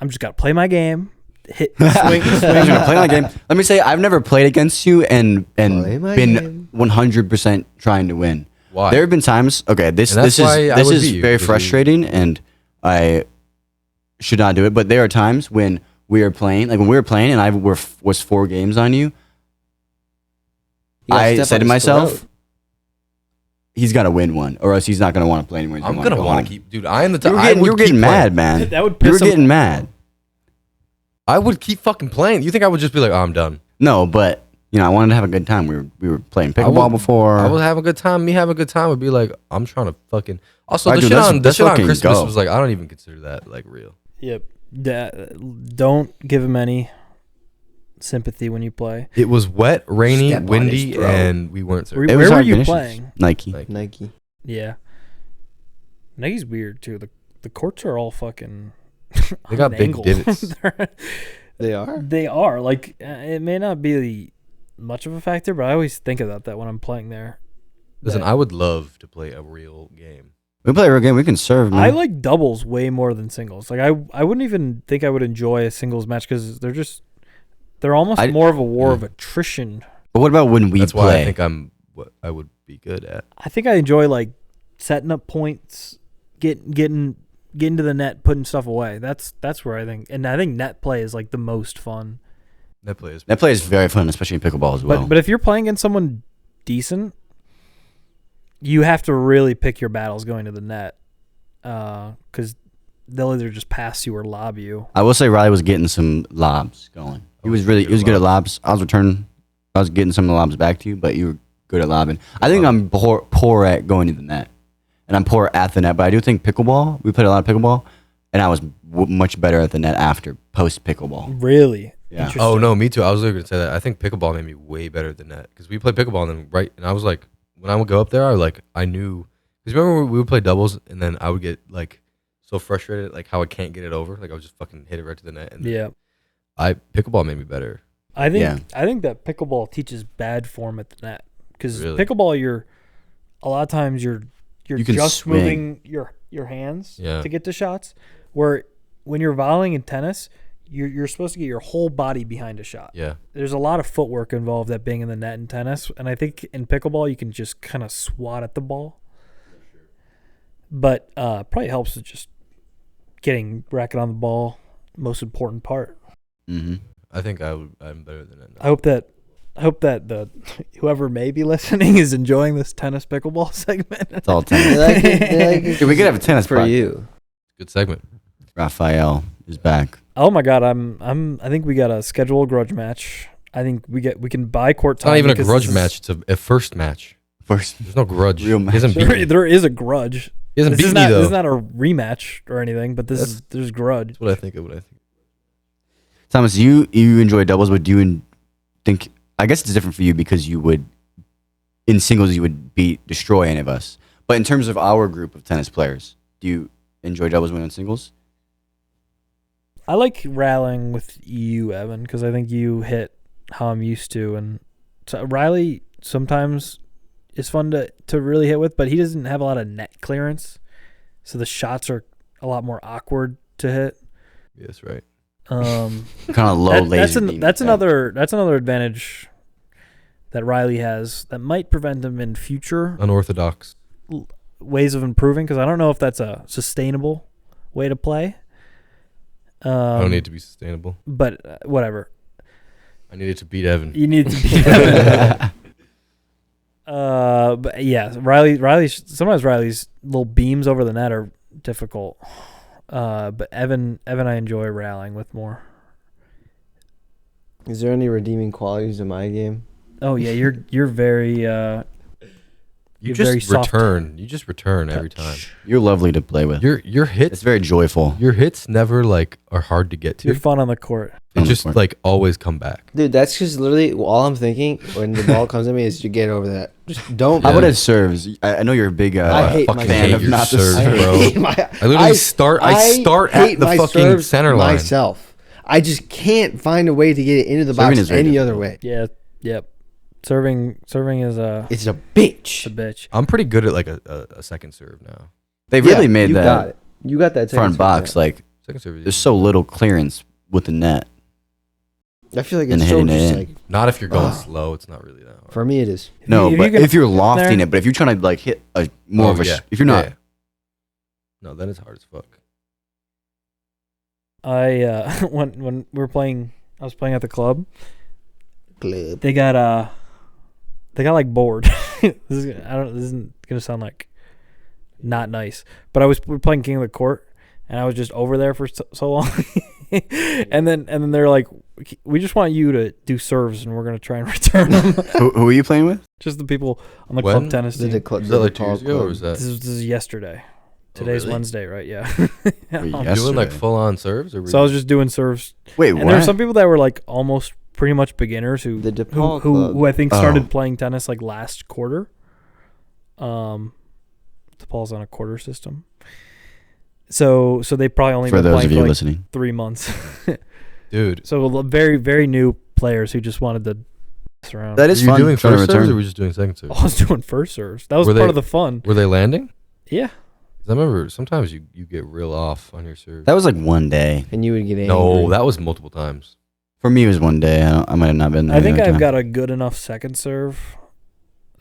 I'm just gotta play my game, swing. I'm just gonna play my game. Let me say, I've never played against you and been 100% trying to win. Why? There have been times. Okay, this is very frustrating, and I should not do it. But there are times when we are playing, like when we were playing, and I was 4 games on you. I said to myself, he's got to win one, or else he's not going to want to play anymore. I'm going to want to keep... Dude, I am the type... You were getting mad, man. That would you were getting mad. I would keep fucking playing. You think I would just be like, oh, I'm done? No, but, I wanted to have a good time. We were playing pickleball before. I would have a good time. Me having a good time would be like, I'm trying to fucking... Also, the shit on Christmas was like, I don't even consider that, like, real. Yep. Don't give him any sympathy when you play. It was wet, rainy, windy, and we weren't there. Where were you playing? Nike. Yeah. Nike's weird too. The courts are all fucking. They got big divots. They are. They are. Like it may not be much of a factor, but I always think about that when I'm playing there. Listen, I would love to play a real game. We play a real game. We can serve. Man. I like doubles way more than singles. Like I wouldn't even think I would enjoy a singles match because they're almost more of a war of attrition. But what about when we That's play? Why I think what I would be good at. I think I enjoy like setting up points, getting to the net, putting stuff away. That's where I think net play is like the most fun. Net play is very fun, especially in pickleball as well. But if you're playing against someone decent, you have to really pick your battles going to the net, because they'll either just pass you or lob you. I will say Riley was getting some lobs going. He was good at lobs. I was getting some of the lobs back to you, but you were good at lobbing. I think I'm poor at going to the net, and I'm poor at the net. But I do think pickleball. We played a lot of pickleball, and I was much better at the net after post pickleball. Really? Yeah. Oh no, me too. I was going to say that. I think pickleball made me way better at the net because we played pickleball and I was like, when I would go up there, I knew because remember we would play doubles and then I would get like so frustrated like how I can't get it over. Like I would just fucking hit it right to the net. And pickleball made me better. I think that pickleball teaches bad form at the net because pickleball a lot of times you're just swing. Moving your hands to get to shots, where when you're volleying in tennis, you're supposed to get your whole body behind a shot. Yeah, there's a lot of footwork involved at being in the net in tennis, and I think in pickleball you can just kind of swat at the ball. But probably helps with just getting racket on the ball. Most important part. Mm-hmm. I think I'm better than it now. I hope that the whoever may be listening is enjoying this tennis pickleball segment. It's all tennis. Dude, we could have a tennis for you. Good segment. Raphael is back. Oh my God, I think we got to schedule a grudge match. I think we can buy court time. It's not even a grudge match. It's a first match. There's no grudge. Real match. There is a grudge. He hasn't beat me though. This is not a rematch or anything, but there's grudge. That's what I think of. Thomas, you enjoy doubles, but do you think? I guess it's different for you because you would, in singles, you would destroy any of us. But in terms of our group of tennis players, do you enjoy doubles when in singles? I like rallying with you, Evan, because I think you hit how I'm used to, and so Riley sometimes is fun to really hit with, but he doesn't have a lot of net clearance, so the shots are a lot more awkward to hit. Yes, right. Kind of low laser beam. That's another advantage that Riley has that might prevent him in future unorthodox ways of improving, because I don't know if that's a sustainable way to play. I don't need it to be sustainable, but whatever. I needed to beat Evan. You need to beat Evan. But yeah, Riley. Sometimes Riley's little beams over the net are difficult. But Evan, I enjoy rallying with more. Is there any redeeming qualities in my game? Oh yeah, you're very You very just soft return. You just return every time. touch. You're lovely to play with. Your It's hits very joyful. your hits never like are hard to get to. You're fun on the court. It just like always come back. Dude, that's just literally all I'm thinking when the ball comes at me is you get over that. Just don't. How Yeah. about it serves? I know you're a big I hate fucking my fan hate of your not the serves, serve. bro. I literally start hate at the my fucking serves center line. myself. I just can't find a way to get it into the Serving box is very any other difficult. way. Yeah. Yep. Serving is It's a a bitch. bitch. I'm pretty good at like a second serve now. They've Yeah, really made you got that it. You got that front second box serve like Second serve. there's so little clearance with the net. down. I feel like and it's so hitting it just in. like Not if you're going Ugh. slow. It's not really that hard. for me it is. No, If but you're gonna if you're put it lofting there- it, but if you're trying to like hit a more Oh, of a, yeah. if you're not, Yeah. No, then it's hard as fuck. I when we were playing, I was playing at the club. Club. They got like bored. This isn't gonna sound like not nice, but we were playing King of the Court, and I was just over there for so long, and then they're like, we just want you to do serves, and we're gonna try and return them. who are you playing with? Just the people on the When? club tennis The team. Was that like 2 years ago, or was that This is yesterday. Today's really? Wednesday, right? Yeah. Wait, you yesterday. doing like full on serves? Or were So I was you- just doing serves, Wait, and what? there were some people that were like almost pretty much beginners who The DePaul who club. I think started Oh. playing tennis like last quarter. DePaul's on a quarter system, so they probably only For been those playing of you for like listening, 3 months. dude. So very very new players who just wanted to mess around. that Were is you fun. doing trying to first serves, return. or were you just doing second serves? I was doing first serves. That was Were part they- of the fun. Were they landing? Yeah. 'Cause I remember sometimes you get real off on your serve. That was like one day. And you would get angry. No, that was multiple times. For me, it was one day. I might have not been there. I think the other I've time. got a good enough second serve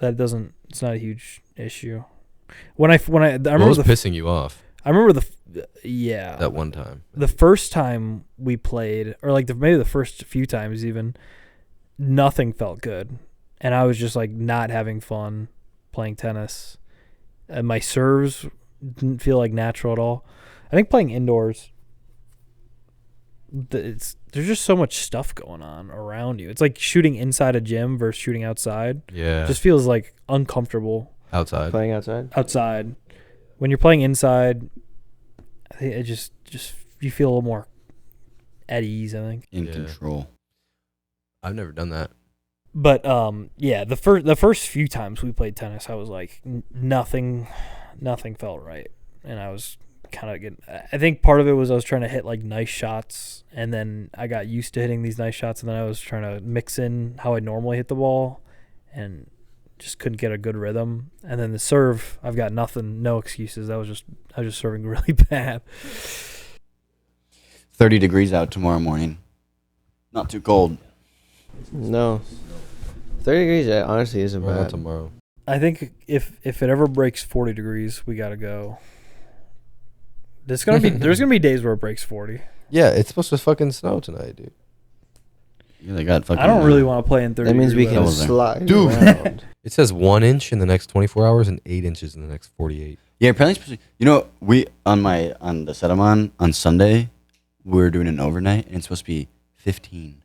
that it's not a huge issue. I What remember was pissing you off I remember yeah. that one time? The first time we played, or like maybe the first few times even, nothing felt good, and I was just like not having fun playing tennis, and my serves didn't feel like natural at all. I think playing indoors, there's just so much stuff going on around you. It's like shooting inside a gym versus shooting outside. Yeah, Just feels like uncomfortable outside. Playing outside. outside. When you're playing inside, I think it just you feel a little more at ease, I think. in Yeah. control. I've never done that. But yeah, the first few times we played tennis, I was like nothing felt right, and I was kind of getting. I think part of it was I was trying to hit like nice shots, and then I got used to hitting these nice shots, and then I was trying to mix in how I normally hit the ball, and just couldn't get a good rhythm. And then the serve, I've got no excuses. I was just serving really bad. 30 degrees out tomorrow morning. Not too cold. No. 30 degrees honestly isn't Well, not bad. tomorrow. I think if it ever breaks 40 degrees, we gotta go. There's gonna be days where it breaks 40. Yeah, it's supposed to fucking snow tonight, dude. Yeah, they got fucking. I don't really want to play in 30. That means we degree can weather. there. slide Dude. around. It says 1 inch in the next 24 hours and 8 inches in the next 48. Yeah, apparently, you know, we on the set I'm on Sunday, we're doing an overnight, and it's supposed to be 15,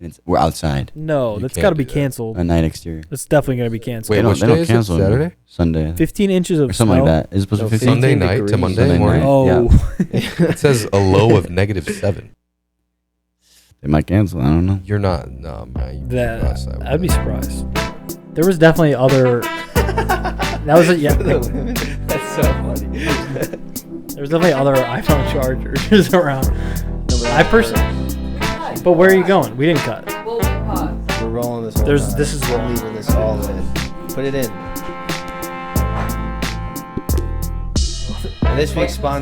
and we're outside No, You that's can't got to be do that. canceled. a night exterior. That's definitely gonna be canceled. Wait, They don't- which they day don't is it? cancel them. Saturday? Sunday 15 inches of or something snow. like that. Is it supposed No, to be 15? Sunday 15 night to degrees. Monday Sunday morning. night. Oh, It says a low of -7. They might cancel. I don't know. You're not, no, man. I'd be surprised. There was definitely other. That was a, yeah. That's so funny. There was definitely other iPhone chargers around. I personally. But where are you going? We didn't cut. Well, pause. We're rolling this whole time. This is We're wrong. leaving this all in. Put it in. And this week's sponsor.